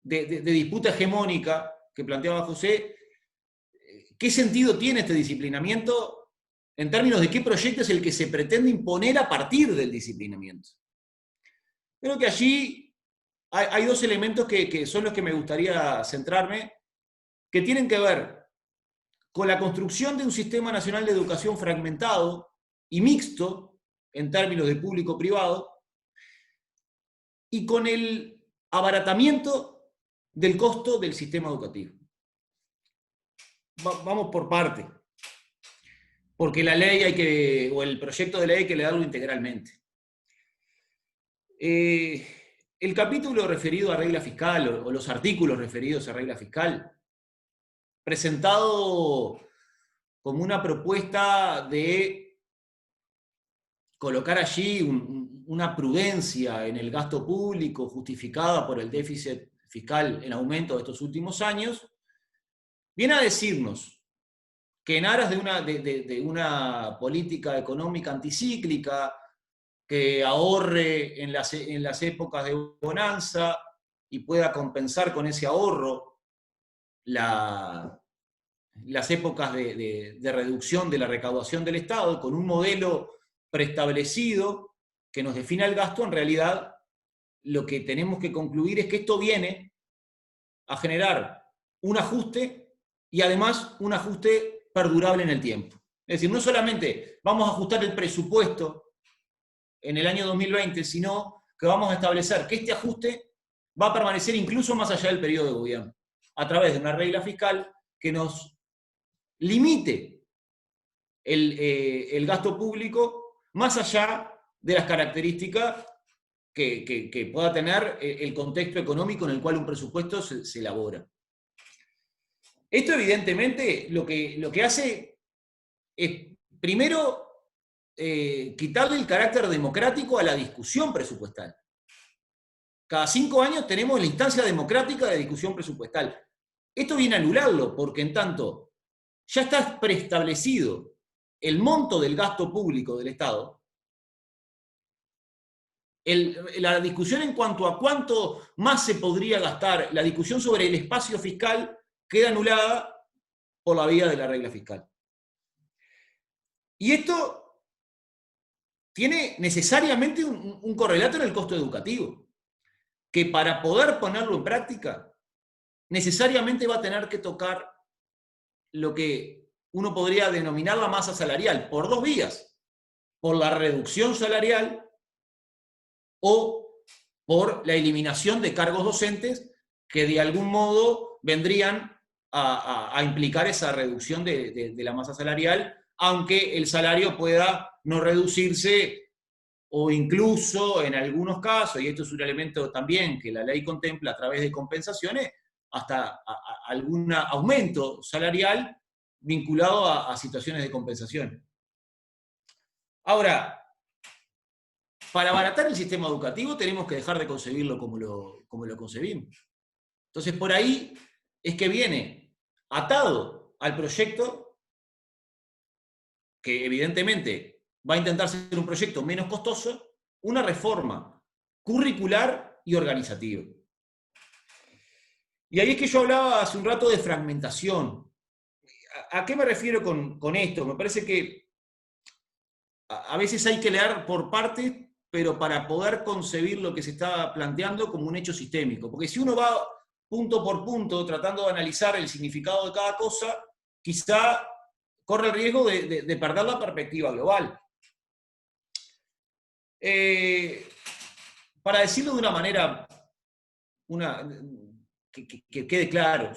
de disputa hegemónica que planteaba José, ¿qué sentido tiene este disciplinamiento en términos de qué proyecto es el que se pretende imponer a partir del disciplinamiento? Creo que allí hay dos elementos que son los que me gustaría centrarme, que tienen que ver con la construcción de un sistema nacional de educación fragmentado y mixto en términos de público-privado, y con el abaratamiento del costo del sistema educativo. Vamos por parte, porque la ley o el proyecto de ley hay que leerlo integralmente. El capítulo referido a regla fiscal, o los artículos referidos a regla fiscal, presentado como una propuesta de colocar allí una prudencia en el gasto público justificada por el déficit fiscal en aumento de estos últimos años, viene a decirnos que en aras de una política económica anticíclica que ahorre en las épocas de bonanza y pueda compensar con ese ahorro las épocas de reducción de la recaudación del Estado, con un modelo preestablecido que nos defina el gasto, en realidad lo que tenemos que concluir es que esto viene a generar un ajuste y además un ajuste perdurable en el tiempo. Es decir, no solamente vamos a ajustar el presupuesto en el año 2020, sino que vamos a establecer que este ajuste va a permanecer incluso más allá del periodo de gobierno, a través de una regla fiscal que nos limite el gasto público más allá de las características que pueda tener el contexto económico en el cual un presupuesto se elabora. Esto evidentemente lo que hace es, primero, quitarle el carácter democrático a la discusión presupuestal. Cada 5 años tenemos la instancia democrática de discusión presupuestal. Esto viene a anularlo, porque en tanto ya está preestablecido el monto del gasto público del Estado, la discusión en cuanto a cuánto más se podría gastar, la discusión sobre el espacio fiscal, queda anulada por la vía de la regla fiscal. Y esto tiene necesariamente un correlato en el costo educativo, que para poder ponerlo en práctica, necesariamente va a tener que tocar lo que uno podría denominar la masa salarial, por dos vías: por la reducción salarial o por la eliminación de cargos docentes que de algún modo vendrían a implicar esa reducción de la masa salarial, aunque el salario pueda no reducirse o incluso en algunos casos, y esto es un elemento también que la ley contempla a través de compensaciones, hasta algún aumento salarial vinculado a situaciones de compensación. Ahora, para abaratar el sistema educativo tenemos que dejar de concebirlo como lo concebimos. Entonces, por ahí es que viene atado al proyecto, que evidentemente va a intentar ser un proyecto menos costoso, una reforma curricular y organizativa. Y ahí es que yo hablaba hace un rato de fragmentación. ¿A qué me refiero con esto? Me parece que a veces hay que leer por partes, pero para poder concebir lo que se está planteando como un hecho sistémico. Porque si uno va punto por punto tratando de analizar el significado de cada cosa, quizá corre el riesgo de perder la perspectiva global. Para decirlo de una manera que quede claro,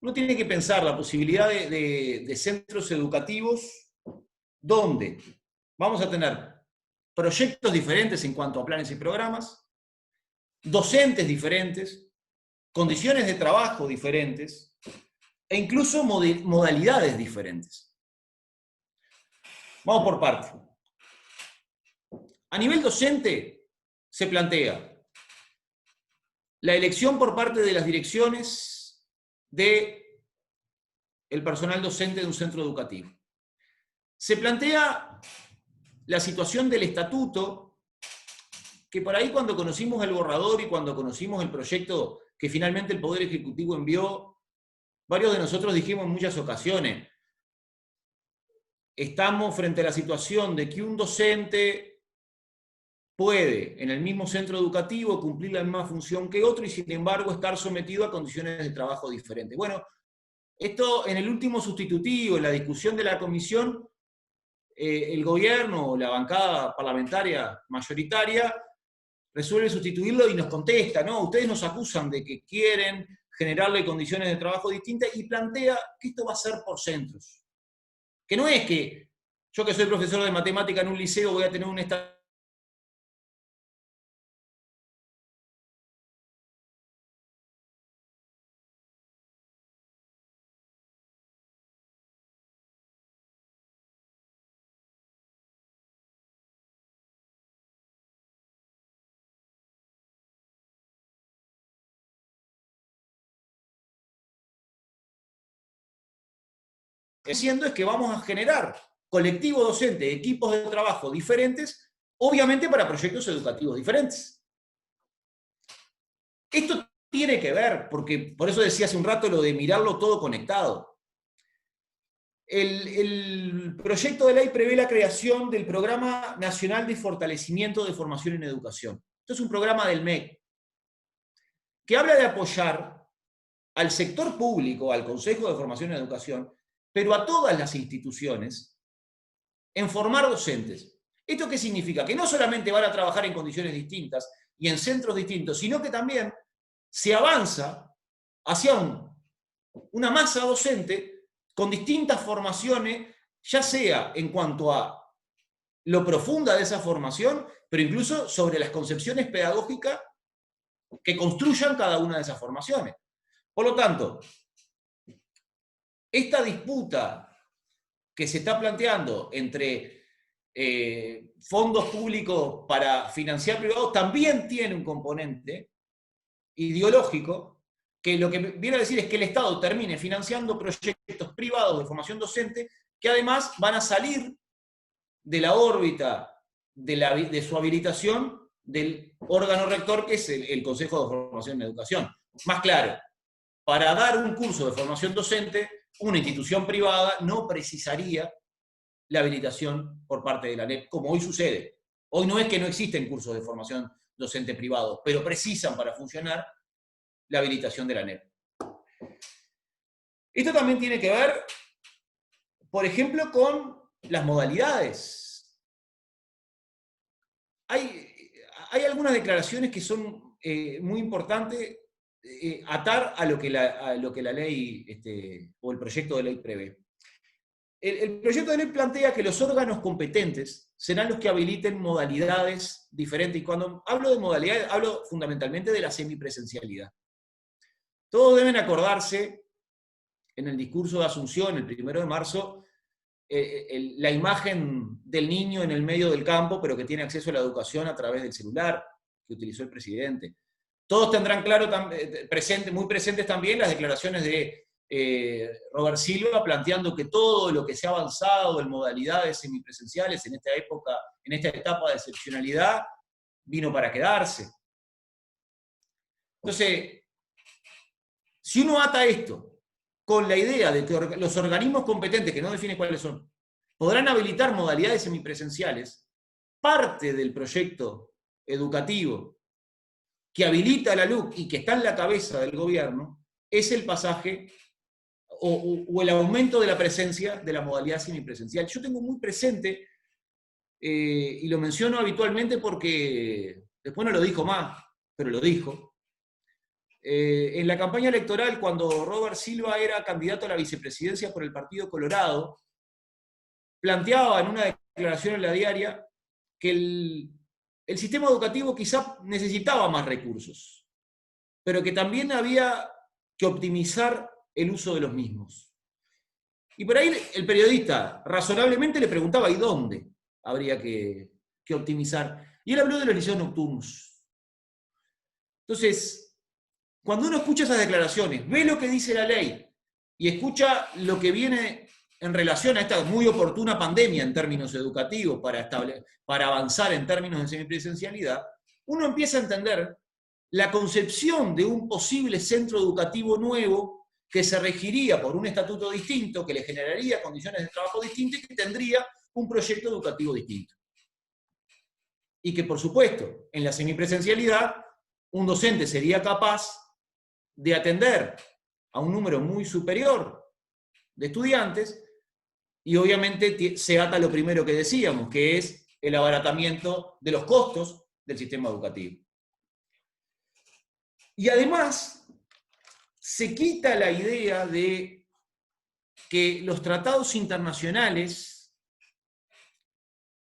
uno tiene que pensar la posibilidad de centros educativos donde vamos a tener proyectos diferentes en cuanto a planes y programas, docentes diferentes, condiciones de trabajo diferentes e incluso modalidades diferentes. Vamos por parte. A nivel docente se plantea la elección por parte de las direcciones del personal docente de un centro educativo. Se plantea la situación del estatuto, que por ahí cuando conocimos el borrador y cuando conocimos el proyecto que finalmente el Poder Ejecutivo envió, varios de nosotros dijimos en muchas ocasiones, estamos frente a la situación de que un docente puede en el mismo centro educativo cumplir la misma función que otro y sin embargo estar sometido a condiciones de trabajo diferentes. Bueno, esto en el último sustitutivo, en la discusión de la comisión, el gobierno o la bancada parlamentaria mayoritaria resuelve sustituirlo y nos contesta, ¿no? Ustedes nos acusan de que quieren generarle condiciones de trabajo distintas y plantea que esto va a ser por centros. Que no es que yo que soy profesor de matemática en un liceo voy a tener un estado diciendo es que vamos a generar colectivos docentes, equipos de trabajo diferentes, obviamente para proyectos educativos diferentes. Esto tiene que ver, porque por eso decía hace un rato lo de mirarlo todo conectado. El proyecto de ley prevé la creación del Programa Nacional de Fortalecimiento de Formación en Educación. Esto es un programa del MEC que habla de apoyar al sector público, al Consejo de Formación en Educación, pero a todas las instituciones, en formar docentes. ¿Esto qué significa? Que no solamente van a trabajar en condiciones distintas y en centros distintos, sino que también se avanza hacia una masa docente con distintas formaciones, ya sea en cuanto a lo profunda de esa formación, pero incluso sobre las concepciones pedagógicas que construyan cada una de esas formaciones. Por lo tanto, esta disputa que se está planteando entre fondos públicos para financiar privados también tiene un componente ideológico que lo que viene a decir es que el Estado termine financiando proyectos privados de formación docente que además van a salir de la órbita de su habilitación del órgano rector que es el Consejo de Formación en Educación. Más claro, para dar un curso de formación docente, una institución privada no precisaría la habilitación por parte de la ANEP, como hoy sucede. Hoy no es que no existen cursos de formación docente privados, pero precisan para funcionar la habilitación de la ANEP. Esto también tiene que ver, por ejemplo, con las modalidades. Hay algunas declaraciones que son muy importantes atar a lo que la ley o el proyecto de ley prevé. El proyecto de ley plantea que los órganos competentes serán los que habiliten modalidades diferentes. Y cuando hablo de modalidades, hablo fundamentalmente de la semipresencialidad. Todos deben acordarse, en el discurso de Asunción, el 1 de marzo, la imagen del niño en el medio del campo, pero que tiene acceso a la educación a través del celular que utilizó el presidente. Todos tendrán claro, muy presentes también las declaraciones de Robert Silva, planteando que todo lo que se ha avanzado en modalidades semipresenciales en esta época, en esta etapa de excepcionalidad, vino para quedarse. Entonces, si uno ata esto con la idea de que los organismos competentes, que no definen cuáles son, podrán habilitar modalidades semipresenciales, parte del proyecto educativo que habilita la LUC y que está en la cabeza del gobierno, es el pasaje o el aumento de la presencia de la modalidad semipresencial. Yo tengo muy presente, y lo menciono habitualmente porque después no lo dijo más, pero lo dijo. En la campaña electoral, cuando Robert Silva era candidato a la vicepresidencia por el Partido Colorado, planteaba en una declaración en la diaria que el sistema educativo quizá necesitaba más recursos, pero que también había que optimizar el uso de los mismos. Y por ahí el periodista razonablemente le preguntaba, ¿y dónde habría que optimizar? Y él habló de los liceos nocturnos. Entonces, cuando uno escucha esas declaraciones, ve lo que dice la ley y escucha lo que viene en relación a esta muy oportuna pandemia en términos educativos para avanzar en términos de semipresencialidad, uno empieza a entender la concepción de un posible centro educativo nuevo que se regiría por un estatuto distinto, que le generaría condiciones de trabajo distintas y que tendría un proyecto educativo distinto. Y que, por supuesto, en la semipresencialidad, un docente sería capaz de atender a un número muy superior de estudiantes y obviamente se ata lo primero que decíamos, que es el abaratamiento de los costos del sistema educativo. Y además, se quita la idea de que los tratados internacionales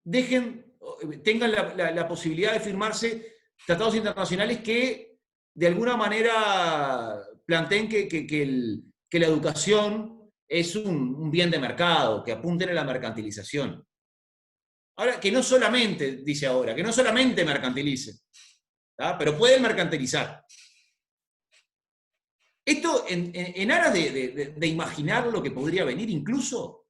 tengan la posibilidad de firmarse tratados internacionales que de alguna manera planteen que la educación es un bien de mercado, que apunten a la mercantilización. Ahora, que no solamente, dice ahora, que no solamente mercantilice, ¿tá? Pero pueden mercantilizar. Esto, en aras de imaginar lo que podría venir, incluso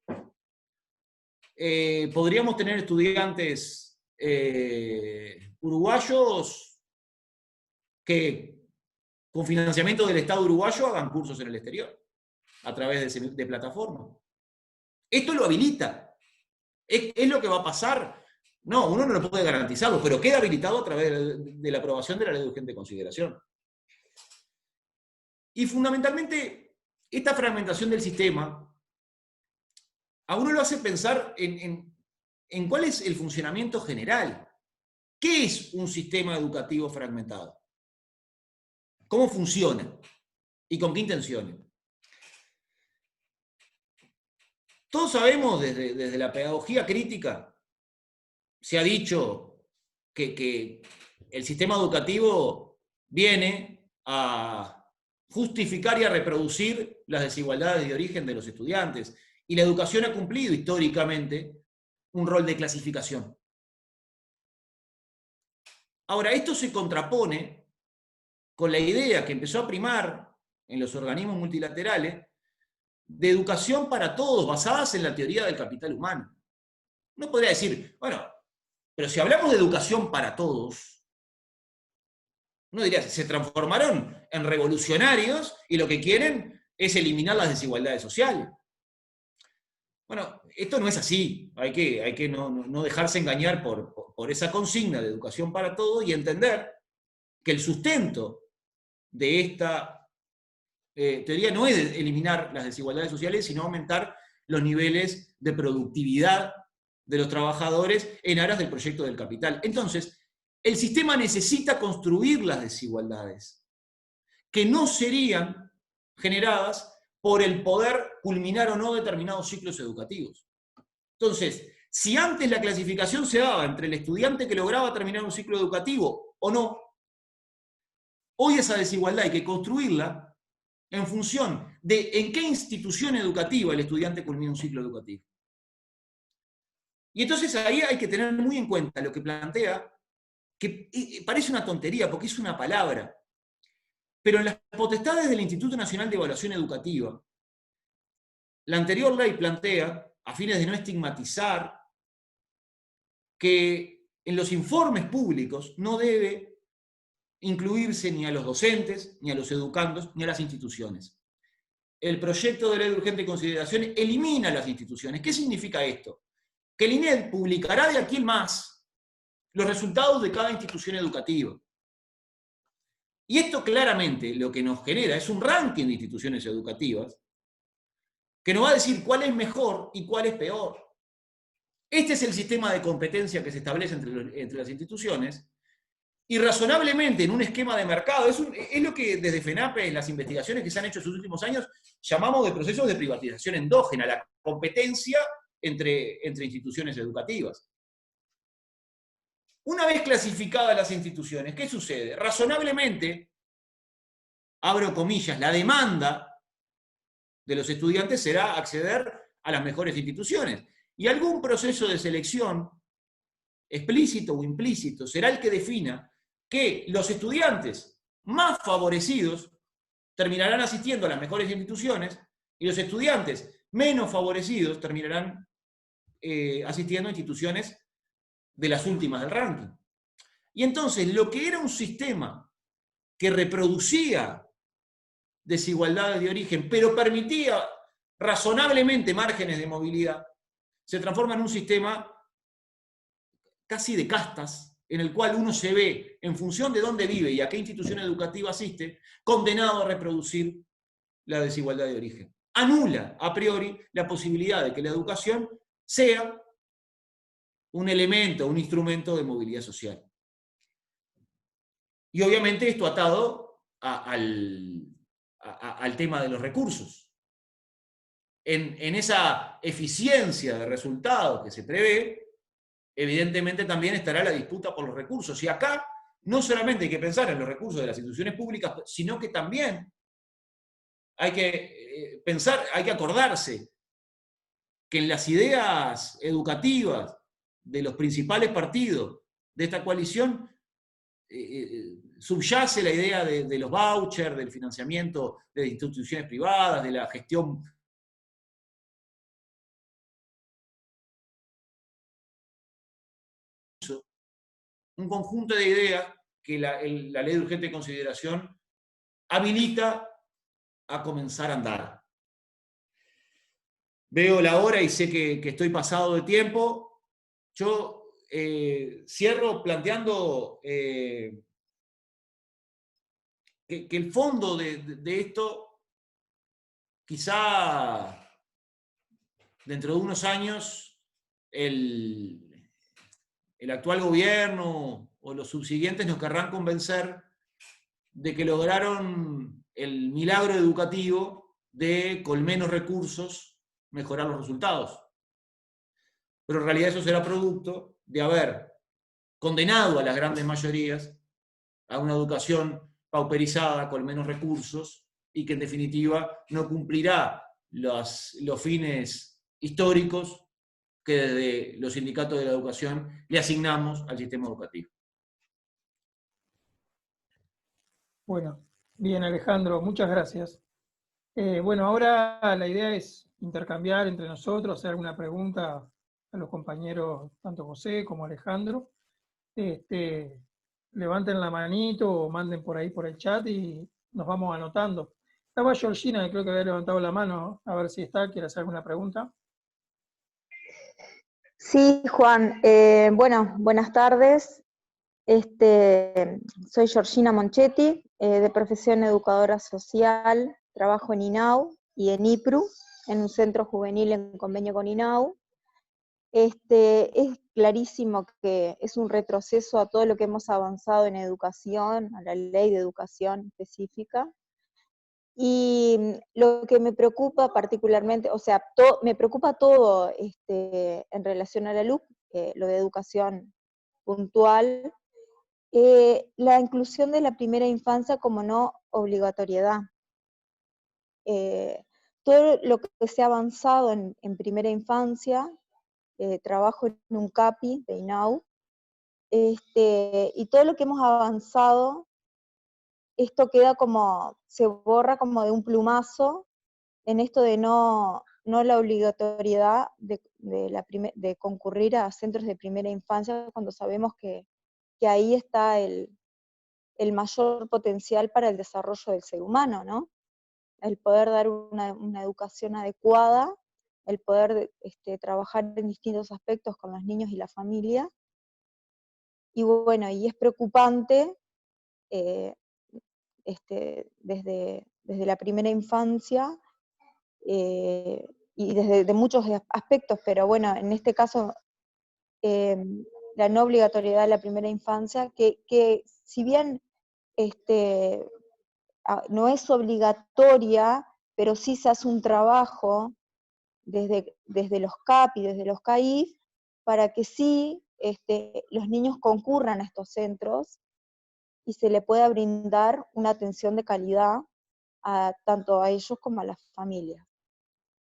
podríamos tener estudiantes uruguayos que con financiamiento del Estado uruguayo hagan cursos en el exterior, a través de plataformas. Esto lo habilita. ¿Es lo que va a pasar? No, uno no lo puede garantizarlo, pero queda habilitado a través de la aprobación de la ley de urgente consideración. Y fundamentalmente, esta fragmentación del sistema a uno lo hace pensar en cuál es el funcionamiento general. ¿Qué es un sistema educativo fragmentado? ¿Cómo funciona? ¿Y con qué intenciones? Todos sabemos desde la pedagogía crítica, se ha dicho que el sistema educativo viene a justificar y a reproducir las desigualdades de origen de los estudiantes. Y la educación ha cumplido históricamente un rol de clasificación. Ahora, esto se contrapone con la idea que empezó a primar en los organismos multilaterales de educación para todos, basadas en la teoría del capital humano. Uno podría decir, bueno, pero si hablamos de educación para todos, uno diría, se transformaron en revolucionarios y lo que quieren es eliminar las desigualdades sociales. Bueno, esto no es así. Hay que no dejarse engañar por esa consigna de educación para todos y entender que el sustento de esta teoría no es eliminar las desigualdades sociales, sino aumentar los niveles de productividad de los trabajadores en aras del proyecto del capital. Entonces, el sistema necesita construir las desigualdades, que no serían generadas por el poder culminar o no determinados ciclos educativos. Entonces, si antes la clasificación se daba entre el estudiante que lograba terminar un ciclo educativo o no, hoy esa desigualdad hay que construirla en función de en qué institución educativa el estudiante culmina un ciclo educativo. Y entonces ahí hay que tener muy en cuenta lo que plantea, que parece una tontería porque es una palabra, pero en las potestades del Instituto Nacional de Evaluación Educativa, la anterior ley plantea, a fines de no estigmatizar, que en los informes públicos no debe incluirse ni a los docentes, ni a los educandos, ni a las instituciones. El proyecto de ley de urgente consideración elimina las instituciones. ¿Qué significa esto? Que el INED publicará de aquí en más los resultados de cada institución educativa. Y esto claramente lo que nos genera es un ranking de instituciones educativas que nos va a decir cuál es mejor y cuál es peor. Este es el sistema de competencia que se establece entre las instituciones, y razonablemente en un esquema de mercado, es lo que desde FENAPE, en las investigaciones que se han hecho en sus últimos años, llamamos de procesos de privatización endógena, la competencia entre instituciones educativas. Una vez clasificadas las instituciones, ¿qué sucede? Razonablemente, abro comillas, la demanda de los estudiantes será acceder a las mejores instituciones. Y algún proceso de selección, explícito o implícito, será el que defina que los estudiantes más favorecidos terminarán asistiendo a las mejores instituciones y los estudiantes menos favorecidos terminarán asistiendo a instituciones de las últimas del ranking. Y entonces, lo que era un sistema que reproducía desigualdades de origen, pero permitía razonablemente márgenes de movilidad, se transforma en un sistema casi de castas, en el cual uno se ve, en función de dónde vive y a qué institución educativa asiste, condenado a reproducir la desigualdad de origen. Anula, a priori, la posibilidad de que la educación sea un elemento, un instrumento de movilidad social. Y obviamente esto atado al tema de los recursos. En esa eficiencia de resultados que se prevé, evidentemente también estará la disputa por los recursos. Y acá no solamente hay que pensar en los recursos de las instituciones públicas, sino que también hay que pensar, hay que acordarse que en las ideas educativas de los principales partidos de esta coalición subyace la idea de los vouchers, del financiamiento de instituciones privadas, de la gestión un conjunto de ideas que la ley de urgente consideración habilita a comenzar a andar. Veo la hora y sé que estoy pasado de tiempo. Yo cierro planteando que el fondo de esto, quizá dentro de unos años, el actual gobierno o los subsiguientes nos querrán convencer de que lograron el milagro educativo de, con menos recursos, mejorar los resultados. Pero en realidad eso será producto de haber condenado a las grandes mayorías a una educación pauperizada, con menos recursos, y que en definitiva no cumplirá los fines históricos que desde los sindicatos de la educación le asignamos al sistema educativo. Bueno, bien Alejandro, muchas gracias. Bueno, ahora la idea es intercambiar entre nosotros, hacer alguna pregunta a los compañeros, tanto José como Alejandro. Levanten la manito o manden por ahí por el chat y nos vamos anotando. Estaba Georgina, que creo que había levantado la mano, a ver si está, quiere hacer alguna pregunta. Sí, Juan. Bueno, buenas tardes. Soy Georgina Monchetti, de profesión educadora social, trabajo en INAU y en IPRU, en un centro juvenil en convenio con INAU. Es clarísimo que es un retroceso a todo lo que hemos avanzado en educación, a la ley de educación específica. Y lo que me preocupa particularmente, o sea, me preocupa todo en relación a la LUC, lo de educación puntual, la inclusión de la primera infancia como no obligatoriedad. Todo lo que se ha avanzado en primera infancia trabajo en un CAPI de INAU, y todo lo que hemos avanzado, esto queda como, se borra como de un plumazo, en esto de no la obligatoriedad de concurrir a centros de primera infancia, cuando sabemos que ahí está el mayor potencial para el desarrollo del ser humano, ¿no? El poder dar una educación adecuada, el poder trabajar en distintos aspectos con los niños y la familia. Y bueno, y es preocupante desde la primera infancia, y desde muchos aspectos, pero bueno, en este caso, la no obligatoriedad de la primera infancia, que si bien no es obligatoria, pero sí se hace un trabajo desde los CAPI, desde los CAIF, para que sí los niños concurran a estos centros y se le pueda brindar una atención de calidad tanto a ellos como a las familias.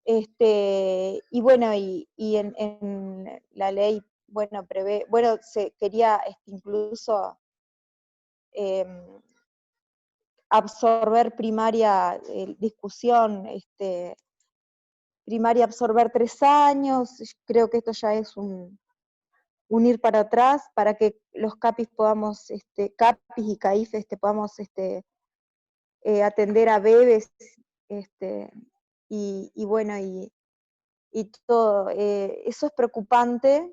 Y bueno, y en la ley, bueno, prevé, bueno, se quería incluso absorber primaria, discusión, primaria absorber 3 años, creo que esto ya es un ir para atrás, para que los CAPIs podamos, CAPIs y CAIF podamos atender a bebés, y bueno, y todo, eso es preocupante,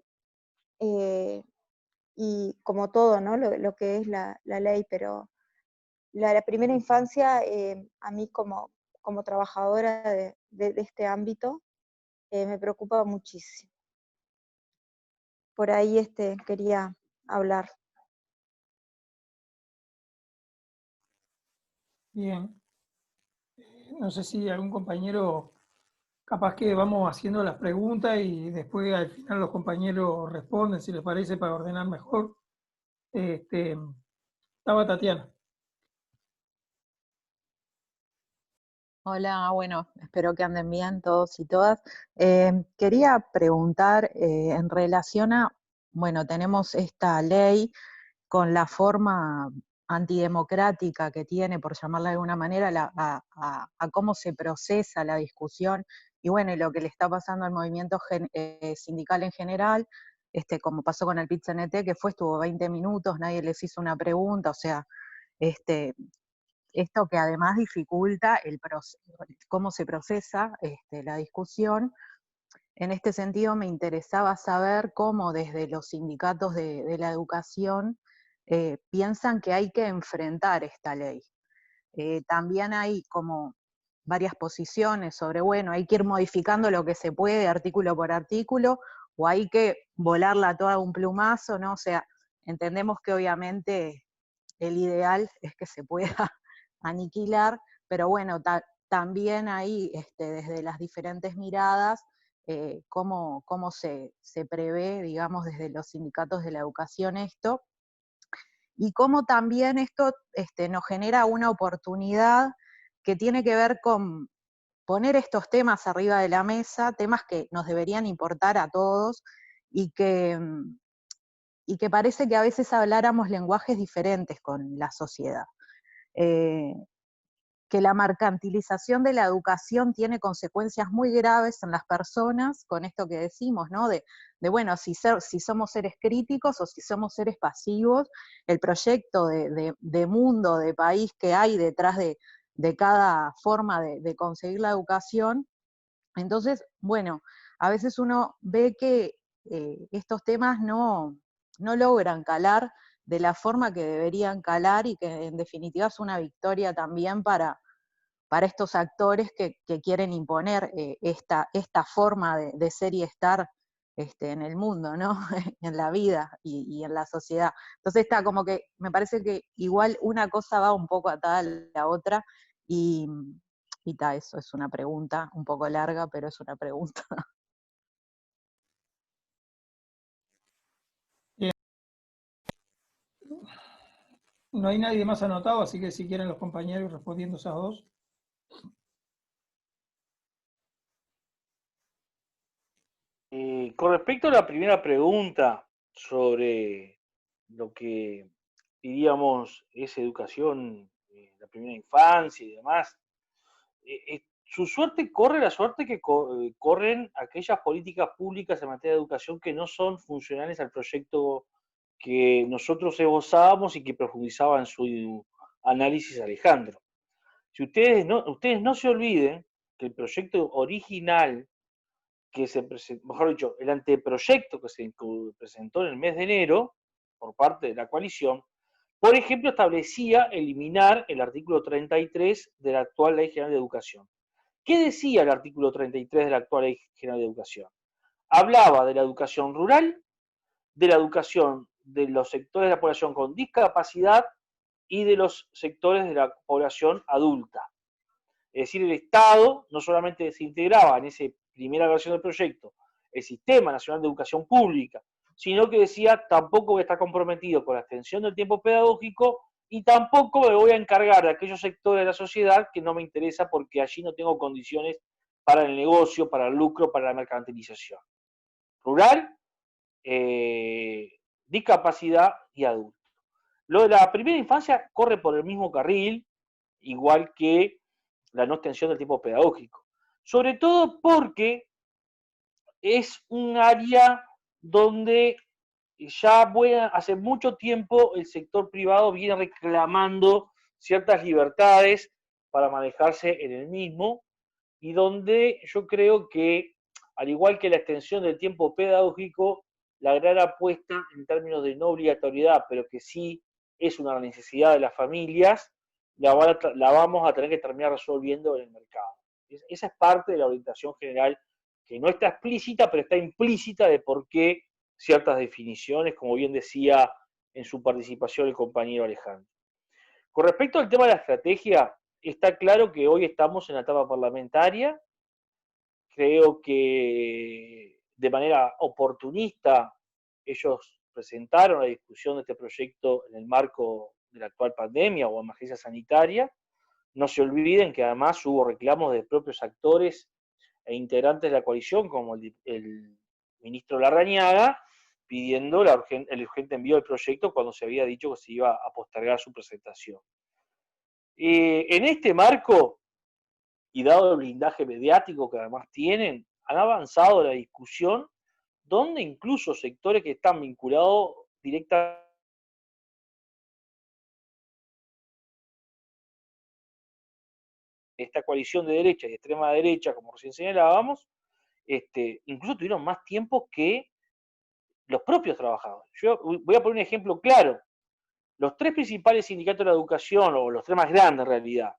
y como todo, ¿no? Lo que es la ley, pero la primera infancia, a mí como trabajadora de este ámbito, me preocupa muchísimo. Por ahí quería hablar. Bien. No sé si algún compañero, capaz que vamos haciendo las preguntas y después al final los compañeros responden, si les parece, para ordenar mejor. Estaba Tatiana. Hola, bueno, espero que anden bien todos y todas. Quería preguntar en relación a, bueno, tenemos esta ley con la forma antidemocrática que tiene, por llamarla de alguna manera, a cómo se procesa la discusión, y bueno, y lo que le está pasando al movimiento sindical en general, como pasó con el PIT-CNT, que estuvo 20 minutos, nadie les hizo una pregunta, o sea, esto que además dificulta cómo se procesa la discusión. En este sentido me interesaba saber cómo desde los sindicatos de la educación piensan que hay que enfrentar esta ley. También hay como varias posiciones sobre, bueno, hay que ir modificando lo que se puede artículo por artículo, o hay que volarla toda a un plumazo, ¿no? O sea, entendemos que obviamente el ideal es que se pueda aniquilar, pero bueno, también ahí desde las diferentes miradas, cómo se prevé, digamos, desde los sindicatos de la educación esto, y cómo también esto nos genera una oportunidad que tiene que ver con poner estos temas arriba de la mesa, temas que nos deberían importar a todos, y que parece que a veces habláramos lenguajes diferentes con la sociedad. Que la mercantilización de la educación tiene consecuencias muy graves en las personas, con esto que decimos, ¿no? De bueno, si somos seres críticos o si somos seres pasivos, el proyecto de mundo, de país que hay detrás de cada forma de conseguir la educación. Entonces, bueno, a veces uno ve que estos temas no logran calar de la forma que deberían calar, y que en definitiva es una victoria también para estos actores que quieren imponer esta forma de ser y estar en el mundo, ¿no? En la vida y en la sociedad. Entonces está como que, me parece que igual una cosa va un poco atada a la otra, y eso es una pregunta un poco larga, pero es una pregunta. Bien. No hay nadie más anotado, así que si quieren los compañeros respondiendo esas dos. Con respecto a la primera pregunta sobre lo que diríamos es educación, la primera infancia y demás, su suerte corre la suerte que corren aquellas políticas públicas en materia de educación que no son funcionales al proyecto que nosotros esbozábamos y que profundizaba en su análisis Alejandro. Si ustedes no se olviden que el proyecto original que se presentó, mejor dicho, el anteproyecto que se presentó en el mes de enero por parte de la coalición, por ejemplo, establecía eliminar el artículo 33 de la actual Ley General de Educación. ¿Qué decía el artículo 33 de la actual Ley General de Educación? Hablaba de la educación rural, de la educación de los sectores de la población con discapacidad y de los sectores de la población adulta. Es decir, el Estado no solamente se integraba en esa primera versión del proyecto el Sistema Nacional de Educación Pública, sino que decía tampoco voy a estar comprometido con la extensión del tiempo pedagógico y tampoco me voy a encargar de aquellos sectores de la sociedad que no me interesa porque allí no tengo condiciones para el negocio, para el lucro, para la mercantilización. Rural, discapacidad y adulto. Lo de la primera infancia corre por el mismo carril, igual que la no extensión del tiempo pedagógico. Sobre todo porque es un área donde ya hace mucho tiempo el sector privado viene reclamando ciertas libertades para manejarse en el mismo y donde yo creo que, al igual que la extensión del tiempo pedagógico, la gran apuesta en términos de no obligatoriedad, pero que sí es una necesidad de las familias, la vamos a tener que terminar resolviendo en el mercado. Esa es parte de la orientación general que no está explícita, pero está implícita de por qué ciertas definiciones, como bien decía en su participación el compañero Alejandro. Con respecto al tema de la estrategia, está claro que hoy estamos en la etapa parlamentaria. Creo que de manera oportunista ellos presentaron la discusión de este proyecto en el marco de la actual pandemia o emergencia sanitaria. No se olviden que además hubo reclamos de propios actores e integrantes de la coalición, como el ministro Larrañaga, pidiendo el urgente envío del proyecto cuando se había dicho que se iba a postergar su presentación. En este marco, y dado el blindaje mediático que además tienen, han avanzado la discusión donde incluso sectores que están vinculados directamente a esta coalición de derecha y extrema derecha, como recién señalábamos, incluso tuvieron más tiempo que los propios trabajadores. Yo voy a poner un ejemplo claro. Los tres principales sindicatos de la educación, o los tres más grandes en realidad,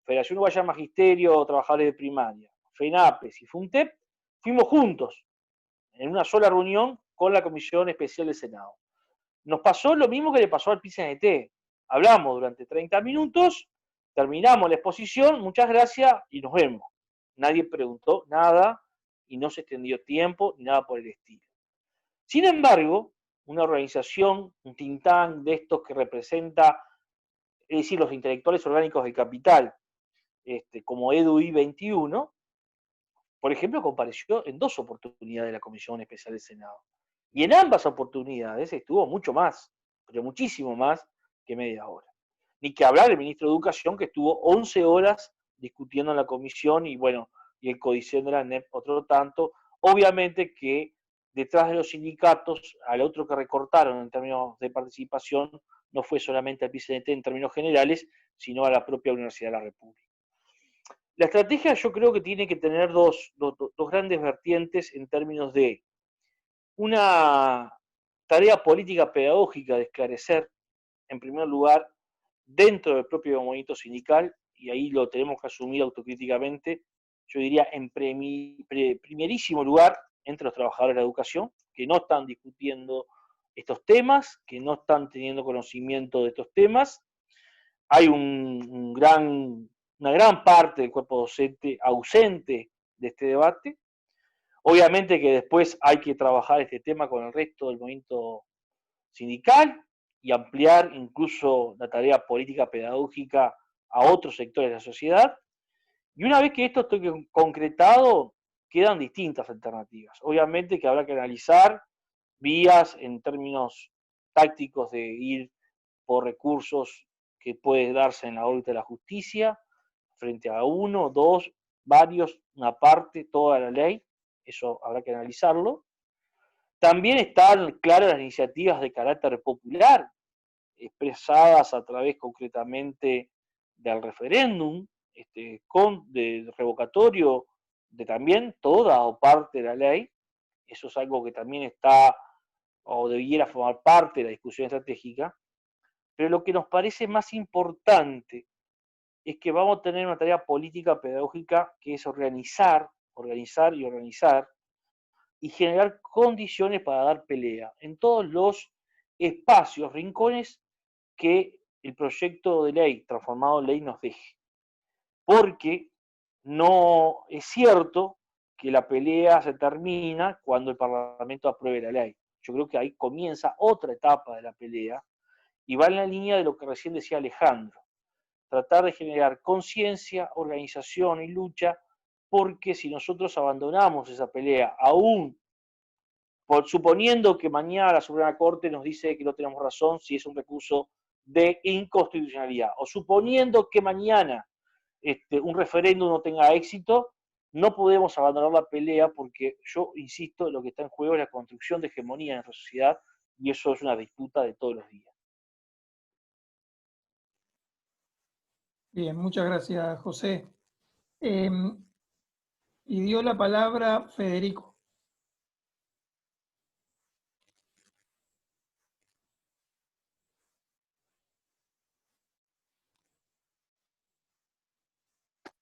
Federación Uruguaya de Magisterio, Trabajadores de Primaria, FENAPES y FUNTEP, fuimos juntos en una sola reunión con la Comisión Especial del Senado. Nos pasó lo mismo que le pasó al PCNT. Hablamos durante 30 minutos, terminamos la exposición, muchas gracias y nos vemos. Nadie preguntó nada y no se extendió tiempo ni nada por el estilo. Sin embargo, una organización, un think tank de estos que representa, es decir, los intelectuales orgánicos del capital, como EDUI 21, por ejemplo, compareció en 2 oportunidades de la Comisión Especial del Senado. Y en ambas oportunidades estuvo mucho más, pero muchísimo más que media hora. Ni que hablar del ministro de Educación, que estuvo 11 horas discutiendo en la comisión, y bueno, y el codicen de la NEP otro tanto. Obviamente que detrás de los sindicatos, al otro que recortaron en términos de participación, no fue solamente al PCNT en términos generales, sino a la propia Universidad de la República. La estrategia yo creo que tiene que tener dos grandes vertientes en términos de una tarea política pedagógica de esclarecer, en primer lugar, dentro del propio movimiento sindical, y ahí lo tenemos que asumir autocríticamente, yo diría en primerísimo lugar entre los trabajadores de la educación, que no están discutiendo estos temas, que no están teniendo conocimiento de estos temas. Hay una gran parte del cuerpo docente ausente de este debate. Obviamente que después hay que trabajar este tema con el resto del movimiento sindical y ampliar incluso la tarea política pedagógica a otros sectores de la sociedad. Y una vez que esto esté concretado, quedan distintas alternativas. Obviamente que habrá que analizar vías en términos tácticos de ir por recursos que puede darse en la órbita de la justicia, frente a uno, dos, varios, una parte, toda la ley, eso habrá que analizarlo. También están claras las iniciativas de carácter popular, expresadas a través concretamente del referéndum, de revocatorio de también toda o parte de la ley. Eso es algo que también está o debiera formar parte de la discusión estratégica. Pero lo que nos parece más importante es que vamos a tener una tarea política pedagógica que es organizar y generar condiciones para dar pelea en todos los espacios, rincones que el proyecto de ley, transformado en ley, nos deje. Porque no es cierto que la pelea se termina cuando el Parlamento apruebe la ley. Yo creo que ahí comienza otra etapa de la pelea y va en la línea de lo que recién decía Alejandro. Tratar de generar conciencia, organización y lucha, porque si nosotros abandonamos esa pelea, aún suponiendo que mañana la Suprema Corte nos dice que no tenemos razón si es un recurso de inconstitucionalidad, o suponiendo que mañana un referéndum no tenga éxito, no podemos abandonar la pelea porque yo insisto, lo que está en juego es la construcción de hegemonía en nuestra sociedad y eso es una disputa de todos los días. Bien, muchas gracias, José. Y dio la palabra Federico.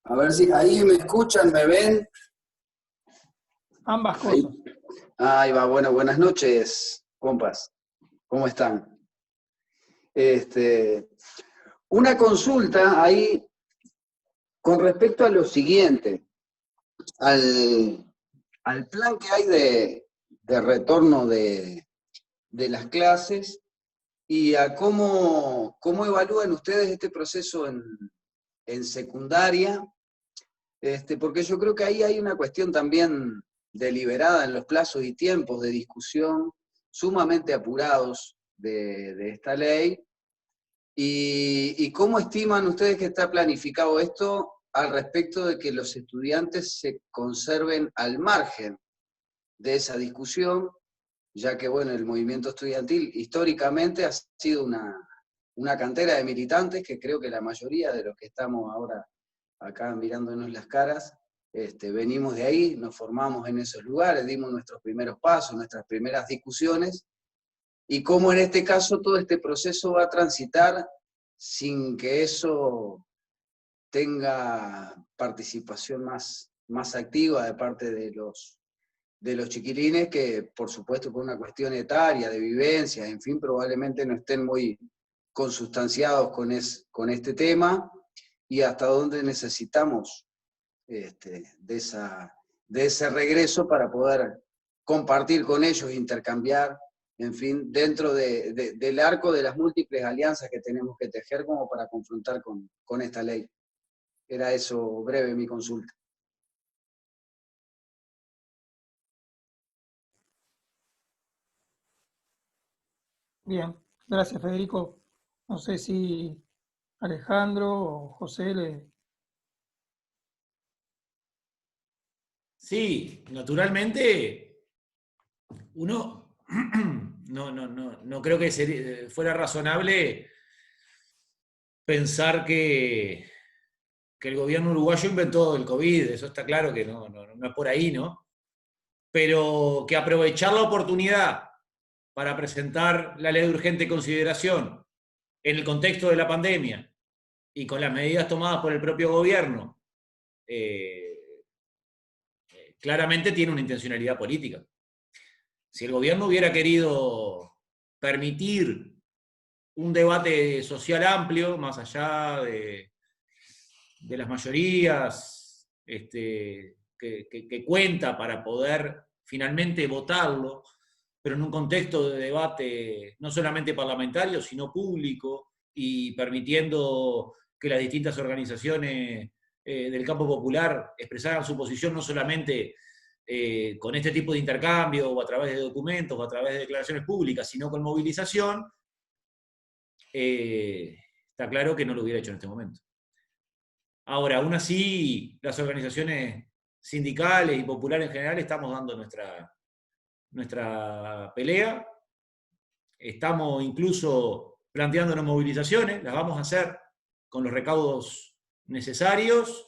A ver si ahí me escuchan, me ven. Ambas cosas. Ahí va, bueno, buenas noches, compas. ¿Cómo están? Una consulta ahí con respecto a lo siguiente, al plan que hay de retorno de las clases y a cómo evalúan ustedes este proceso en secundaria, porque yo creo que ahí hay una cuestión también deliberada en los plazos y tiempos de discusión sumamente apurados de esta ley. ¿Y cómo estiman ustedes que está planificado esto al respecto de que los estudiantes se conserven al margen de esa discusión, ya que bueno, el movimiento estudiantil históricamente ha sido una cantera de militantes que creo que la mayoría de los que estamos ahora acá mirándonos las caras, venimos de ahí, nos formamos en esos lugares, dimos nuestros primeros pasos, nuestras primeras discusiones, y cómo en este caso todo este proceso va a transitar sin que eso tenga participación más activa de parte de los chiquilines, que por supuesto por una cuestión etaria, de vivencia, en fin, probablemente no estén muy consustanciados con este tema, y hasta dónde necesitamos de ese regreso para poder compartir con ellos, intercambiar, en fin, dentro del arco de las múltiples alianzas que tenemos que tejer como para confrontar con esta ley. Era eso breve mi consulta. Bien, gracias, Federico. No sé si Alejandro o José le... Sí, naturalmente, uno no creo que fuera razonable pensar que el gobierno uruguayo inventó el COVID, eso está claro que no es por ahí, ¿no? Pero que aprovechar la oportunidad para presentar la ley de urgente consideración en el contexto de la pandemia y con las medidas tomadas por el propio gobierno, claramente tiene una intencionalidad política. Si el gobierno hubiera querido permitir un debate social amplio, más allá de las mayorías que cuenta para poder finalmente votarlo, pero en un contexto de debate no solamente parlamentario, sino público, y permitiendo que las distintas organizaciones del campo popular expresaran su posición no solamente con este tipo de intercambio, o a través de documentos, o a través de declaraciones públicas, sino con movilización, está claro que no lo hubiera hecho en este momento. Ahora, aún así, las organizaciones sindicales y populares en general estamos dando nuestra pelea, estamos incluso planteándonos movilizaciones, las vamos a hacer con los recaudos necesarios,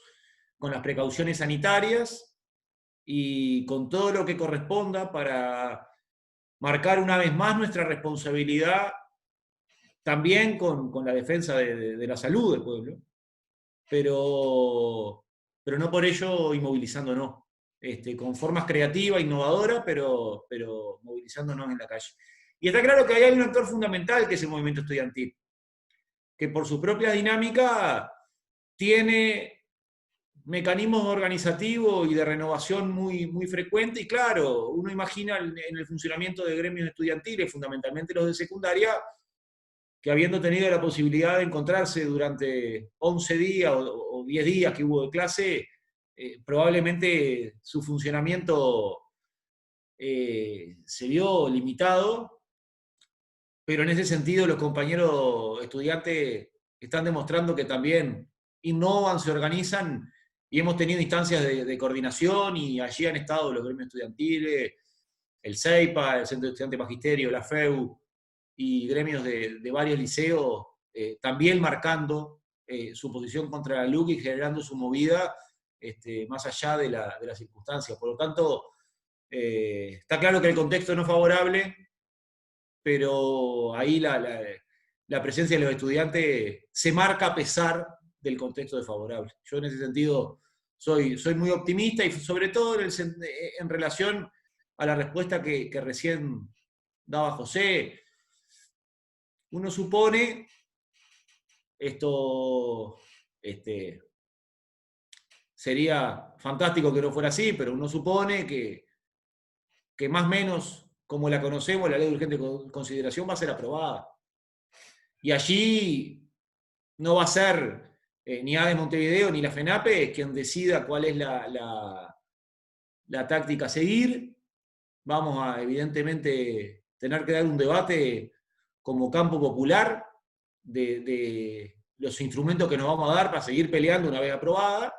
con las precauciones sanitarias y con todo lo que corresponda para marcar una vez más nuestra responsabilidad también con la defensa de la salud del pueblo, pero no por ello inmovilizándonos, con formas creativas, innovadoras, pero movilizándonos en la calle. Y está claro que ahí hay un actor fundamental que es el movimiento estudiantil, que por su propia dinámica tiene mecanismos organizativos y de renovación muy, muy frecuentes, y claro, uno imagina en el funcionamiento de gremios estudiantiles, fundamentalmente los de secundaria, que habiendo tenido la posibilidad de encontrarse durante 11 días o 10 días que hubo de clase, probablemente su funcionamiento se vio limitado, pero en ese sentido los compañeros estudiantes están demostrando que también innovan, se organizan, y hemos tenido instancias de coordinación, y allí han estado los gremios estudiantiles, el CEIPA, el Centro de Estudiantes Magisterio, la FEU, y gremios de varios liceos, también marcando su posición contra la LUC y generando su movida más allá de las circunstancias. Por lo tanto, está claro que el contexto no es favorable, pero ahí la presencia de los estudiantes se marca a pesar del contexto desfavorable. Yo en ese sentido soy muy optimista, y sobre todo en relación a la respuesta que recién daba José. Uno supone, esto sería fantástico que no fuera así, pero uno supone que más o menos, como la conocemos, la ley de urgente consideración va a ser aprobada. Y allí no va a ser ni ADE Montevideo ni la FENAPE quien decida cuál es la táctica a seguir. Vamos a, evidentemente, tener que dar un debate como campo popular de los instrumentos que nos vamos a dar para seguir peleando una vez aprobada.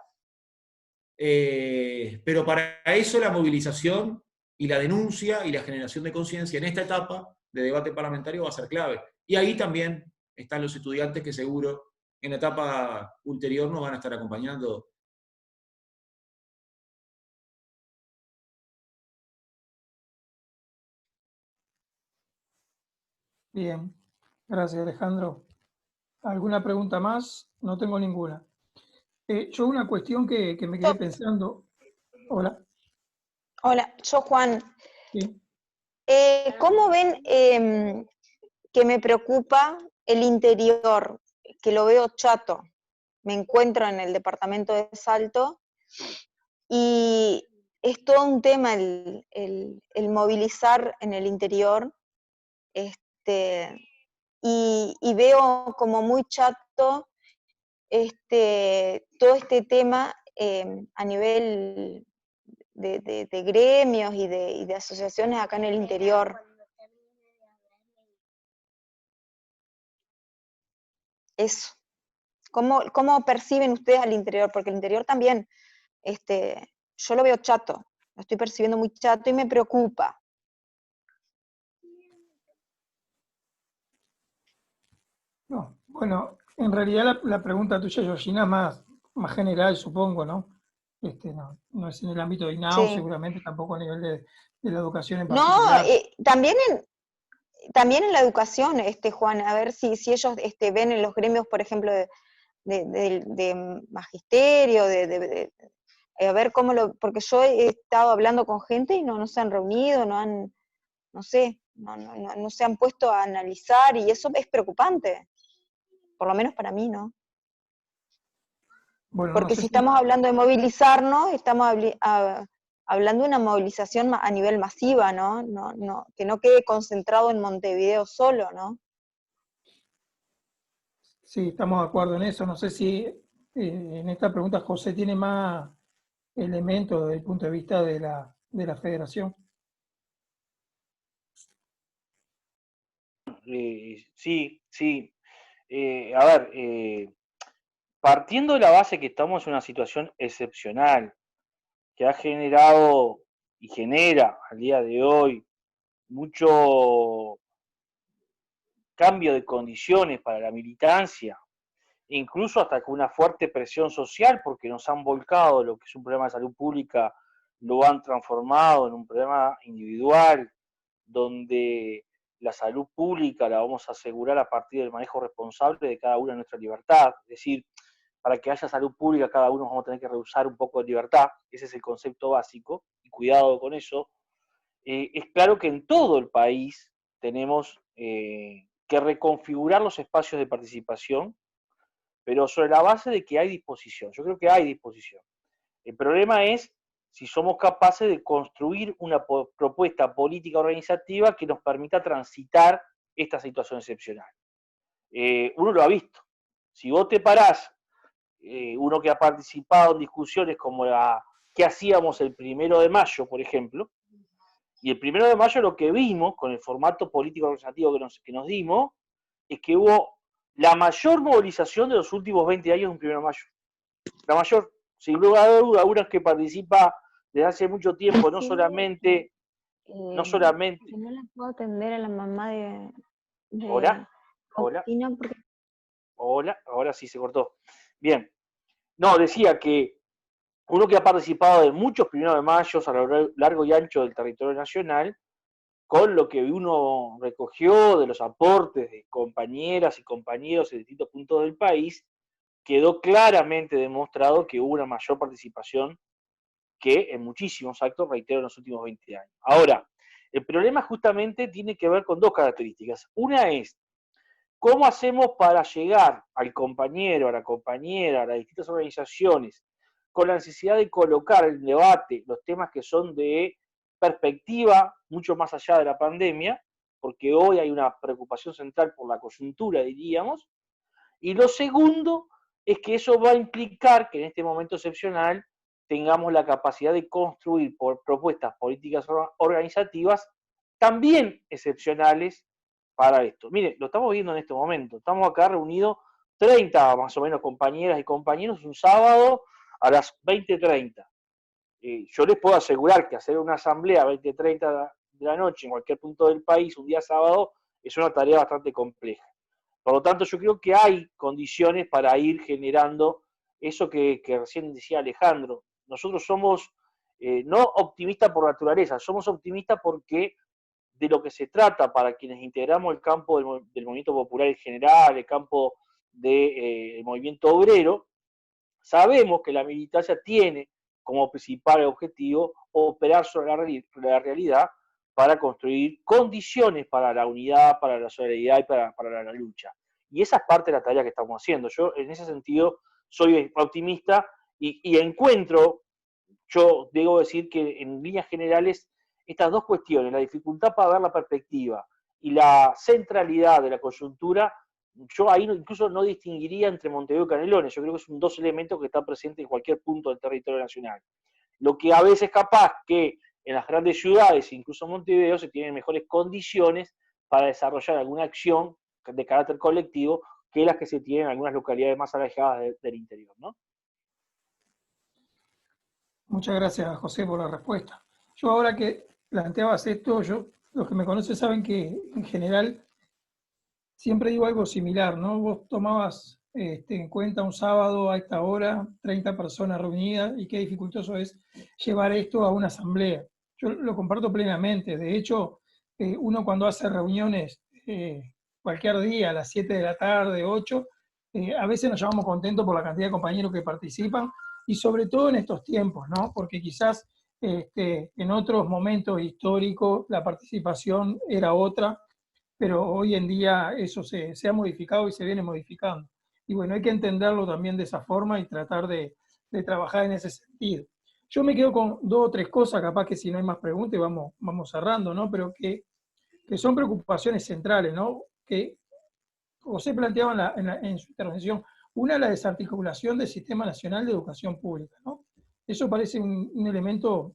Pero para eso la movilización y la denuncia y la generación de conciencia en esta etapa de debate parlamentario va a ser clave. Y ahí también están los estudiantes que seguro en la etapa ulterior nos van a estar acompañando. Bien, gracias Alejandro. ¿Alguna pregunta más? No tengo ninguna. Yo una cuestión que me quedé pensando. Hola. Hola, yo Juan. Sí. ¿Cómo ven que me preocupa el interior? Que lo veo chato. Me encuentro en el departamento de Salto y es todo un tema el movilizar en el interior, y veo como muy chato todo este tema a nivel de gremios y de asociaciones acá en el interior. Eso. ¿Cómo perciben ustedes al interior? Porque el interior también, yo lo veo chato, lo estoy percibiendo muy chato y me preocupa. No, bueno, en realidad la pregunta tuya, Georgina, es más general, supongo, ¿no? No es en el ámbito de INAU, Sí. seguramente, tampoco a nivel de la educación en No, particular. también en la educación, Juan, a ver si ellos ven en los gremios, por ejemplo, de magisterio, a ver cómo porque yo he estado hablando con gente y no se han reunido, no sé, no se han puesto a analizar, y eso es preocupante, por lo menos para mí, ¿no? Bueno, Porque no sé si estamos hablando de movilizarnos, estamos hablando de una movilización a nivel masiva, ¿no? Que no quede concentrado en Montevideo solo, ¿no? Sí, estamos de acuerdo en eso. No sé si en esta pregunta José tiene más elementos desde el punto de vista de de la federación. Sí, sí. A ver, partiendo de la base que estamos en una situación excepcional, que ha generado y genera al día de hoy mucho cambio de condiciones para la militancia, incluso hasta con una fuerte presión social, porque nos han volcado lo que es un problema de salud pública, lo han transformado en un problema individual, donde la salud pública la vamos a asegurar a partir del manejo responsable de cada uno de nuestra libertad. Es decir, para que haya salud pública, cada uno vamos a tener que rehusar un poco de libertad. Ese es el concepto básico, y cuidado con eso. Es claro que en todo el país tenemos que reconfigurar los espacios de participación, pero sobre la base de que hay disposición. Yo creo que hay disposición. El problema es si somos capaces de construir una propuesta política organizativa que nos permita transitar esta situación excepcional. Uno lo ha visto. Si vos te parás, uno que ha participado en discusiones como la que hacíamos el 1 de mayo, por ejemplo, y el 1 de mayo lo que vimos con el formato político organizativo que nos dimos es que hubo la mayor movilización de los últimos 20 años de un 1 de mayo. La mayor, sin lugar a duda, una que participa desde hace mucho tiempo, no solamente... No la puedo atender a la mamá de Hola, Faustina porque... Hola, ahora sí se cortó. Bien, no, decía que uno que ha participado de muchos 1 de mayo a lo largo y ancho del territorio nacional, con lo que uno recogió de los aportes de compañeras y compañeros en distintos puntos del país, quedó claramente demostrado que hubo una mayor participación que en muchísimos actos, reitero, en los últimos 20 años. Ahora, el problema justamente tiene que ver con dos características. Una es, ¿cómo hacemos para llegar al compañero, a la compañera, a las distintas organizaciones, con la necesidad de colocar en debate los temas que son de perspectiva mucho más allá de la pandemia, porque hoy hay una preocupación central por la coyuntura, diríamos, y lo segundo es que eso va a implicar que en este momento excepcional tengamos la capacidad de construir propuestas políticas organizativas también excepcionales para esto. Mire, lo estamos viendo en este momento, estamos acá reunidos 30 más o menos compañeras y compañeros un sábado a las 20:30. Yo les puedo asegurar que hacer una asamblea a 20:30 de la noche en cualquier punto del país un día sábado es una tarea bastante compleja. Por lo tanto, yo creo que hay condiciones para ir generando eso que recién decía Alejandro. Nosotros somos no optimistas por naturaleza, somos optimistas porque de lo que se trata para quienes integramos el campo del movimiento popular en general, el campo del movimiento obrero, sabemos que la militancia tiene como principal objetivo operar sobre la realidad para construir condiciones para la unidad, para la solidaridad y para la lucha. Y esa es parte de la tarea que estamos haciendo. Yo en ese sentido soy optimista y encuentro, yo debo decir que en líneas generales, estas dos cuestiones, la dificultad para ver la perspectiva y la centralidad de la coyuntura, yo ahí incluso no distinguiría entre Montevideo y Canelones. Yo creo que son dos elementos que están presentes en cualquier punto del territorio nacional. Lo que a veces es capaz que en las grandes ciudades, incluso en Montevideo, se tienen mejores condiciones para desarrollar alguna acción de carácter colectivo que las que se tienen en algunas localidades más alejadas del interior, ¿no? Muchas gracias, José, por la respuesta. Yo ahora que planteabas esto, los que me conocen saben que en general siempre digo algo similar, ¿no? Vos tomabas en cuenta un sábado a esta hora, 30 personas reunidas, y qué dificultoso es llevar esto a una asamblea. Yo lo comparto plenamente. De hecho, uno cuando hace reuniones cualquier día, a las 7 de la tarde, 8, a veces nos llamamos contentos por la cantidad de compañeros que participan, y sobre todo en estos tiempos, ¿no? Porque quizás en otros momentos históricos la participación era otra, pero hoy en día eso se ha modificado y se viene modificando. Y bueno, hay que entenderlo también de esa forma y tratar de trabajar en ese sentido. Yo me quedo con 2 o 3 cosas, capaz que si no hay más preguntas vamos cerrando, ¿no? Pero que son preocupaciones centrales, ¿no? Que José planteaba en su intervención. Una, la desarticulación del Sistema Nacional de Educación Pública, ¿no? Eso parece un elemento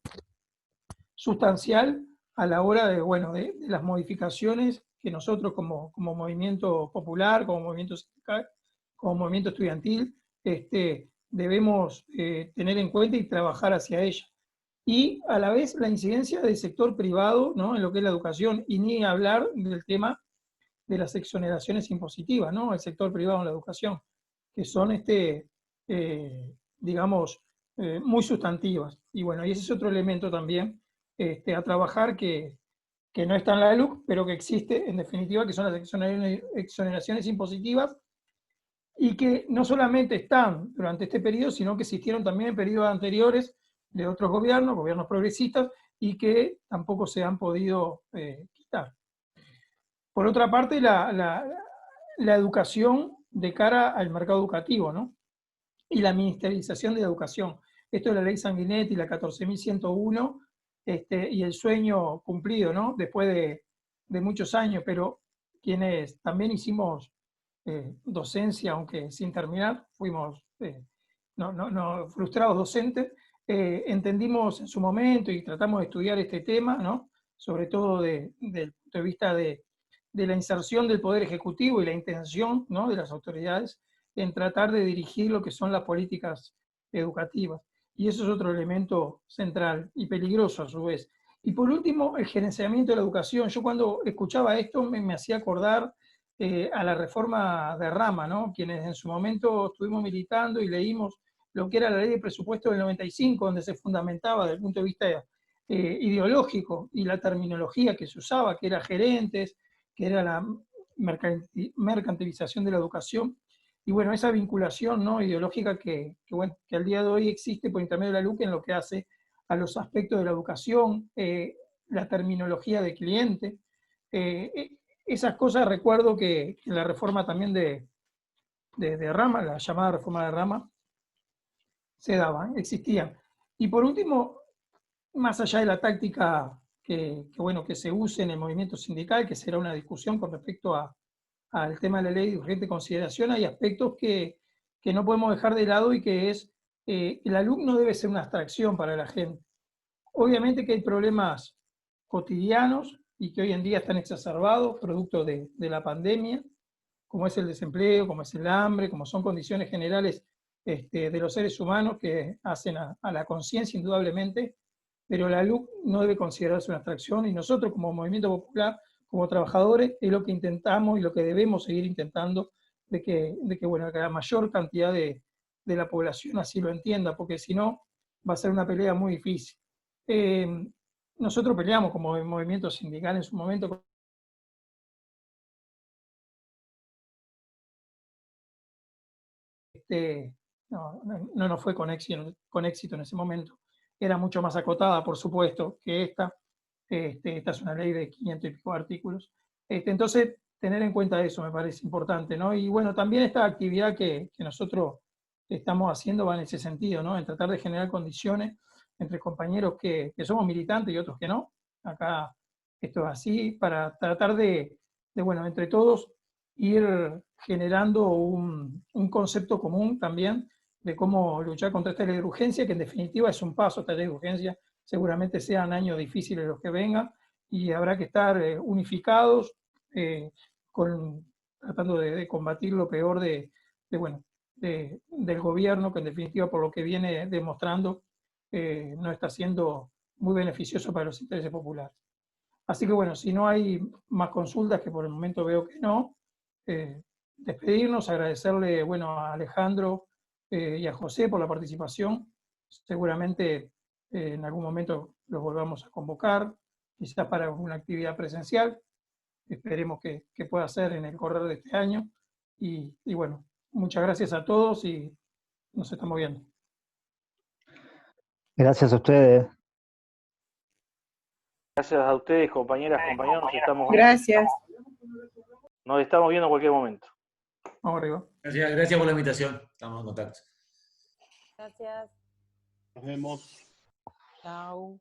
sustancial a la hora de, bueno, de las modificaciones que nosotros como movimiento popular, como movimiento sindical, como movimiento estudiantil, debemos tener en cuenta y trabajar hacia ella. Y a la vez la incidencia del sector privado, ¿no?, en lo que es la educación, y ni hablar del tema de las exoneraciones impositivas, ¿no?, el sector privado en la educación, que son, digamos, muy sustantivas. Y bueno, y ese es otro elemento también a trabajar que no está en la LUC, pero que existe en definitiva, que son las exoneraciones impositivas, y que no solamente están durante este periodo, sino que existieron también en periodos anteriores de otros gobiernos progresistas, y que tampoco se han podido quitar. Por otra parte, la educación de cara al mercado educativo, ¿no?, y la ministerialización de la educación. Esto es la ley Sanguinetti, la 14.101, y el sueño cumplido, ¿no?, después de muchos años, pero quienes también hicimos docencia, aunque sin terminar, fuimos frustrados docentes, entendimos en su momento y tratamos de estudiar este tema, ¿no?, sobre todo desde el punto de vista de la inserción del Poder Ejecutivo y la intención, ¿no?, de las autoridades en tratar de dirigir lo que son las políticas educativas. Y eso es otro elemento central y peligroso a su vez. Y por último, el gerenciamiento de la educación. Yo cuando escuchaba esto me hacía acordar a la reforma de Rama, ¿no?, quienes en su momento estuvimos militando y leímos lo que era la ley de presupuesto del 95, donde se fundamentaba desde el punto de vista ideológico y la terminología que se usaba, que era gerentes, que era la mercantilización de la educación. Y bueno, esa vinculación, ¿no?, ideológica que al día de hoy existe por intermedio de la LUC en lo que hace a los aspectos de la educación, la terminología de cliente, esas cosas recuerdo que en la reforma también de Rama, la llamada reforma de Rama, se daban, existían. Y por último, más allá de la táctica que se use en el movimiento sindical, que será una discusión con respecto al tema de la ley de urgente consideración, hay aspectos que no podemos dejar de lado, y que es que el alumno debe ser una abstracción para la gente. Obviamente que hay problemas cotidianos y que hoy en día están exacerbados, producto de la pandemia, como es el desempleo, como es el hambre, como son condiciones generales de los seres humanos que hacen a la conciencia indudablemente, pero la LUC no debe considerarse una abstracción, y nosotros como movimiento popular, como trabajadores, es lo que intentamos y lo que debemos seguir intentando, de que la mayor cantidad de la población así lo entienda, porque si no va a ser una pelea muy difícil. Nosotros peleamos como movimiento sindical en su momento no nos fue con éxito en ese momento. Era mucho más acotada, por supuesto, que esta. Esta es una ley de 500 y pico artículos. Entonces, tener en cuenta eso me parece importante, ¿no? Y bueno, también esta actividad que nosotros estamos haciendo va en ese sentido, ¿no?, en tratar de generar condiciones entre compañeros que somos militantes y otros que no. Acá esto es así, para tratar de entre todos ir generando un concepto común también de cómo luchar contra esta ley de urgencia, que en definitiva es un paso. Esta ley de urgencia seguramente sean años difíciles los que vengan, y habrá que estar unificados, tratando de combatir lo peor del gobierno, que en definitiva, por lo que viene demostrando, no está siendo muy beneficioso para los intereses populares. Así que bueno, si no hay más consultas, que por el momento veo que no, despedirnos, agradecerle a Alejandro y a José por la participación. Seguramente en algún momento los volvamos a convocar, quizás para una actividad presencial. Esperemos que pueda ser en el correr de este año. Y bueno, muchas gracias a todos y nos estamos viendo. Gracias a ustedes. Gracias a ustedes, compañeras, compañeros. Gracias. Nos estamos viendo en cualquier momento. Vamos arriba. Gracias por la invitación. Estamos en contacto. Gracias. Nos vemos. Chao.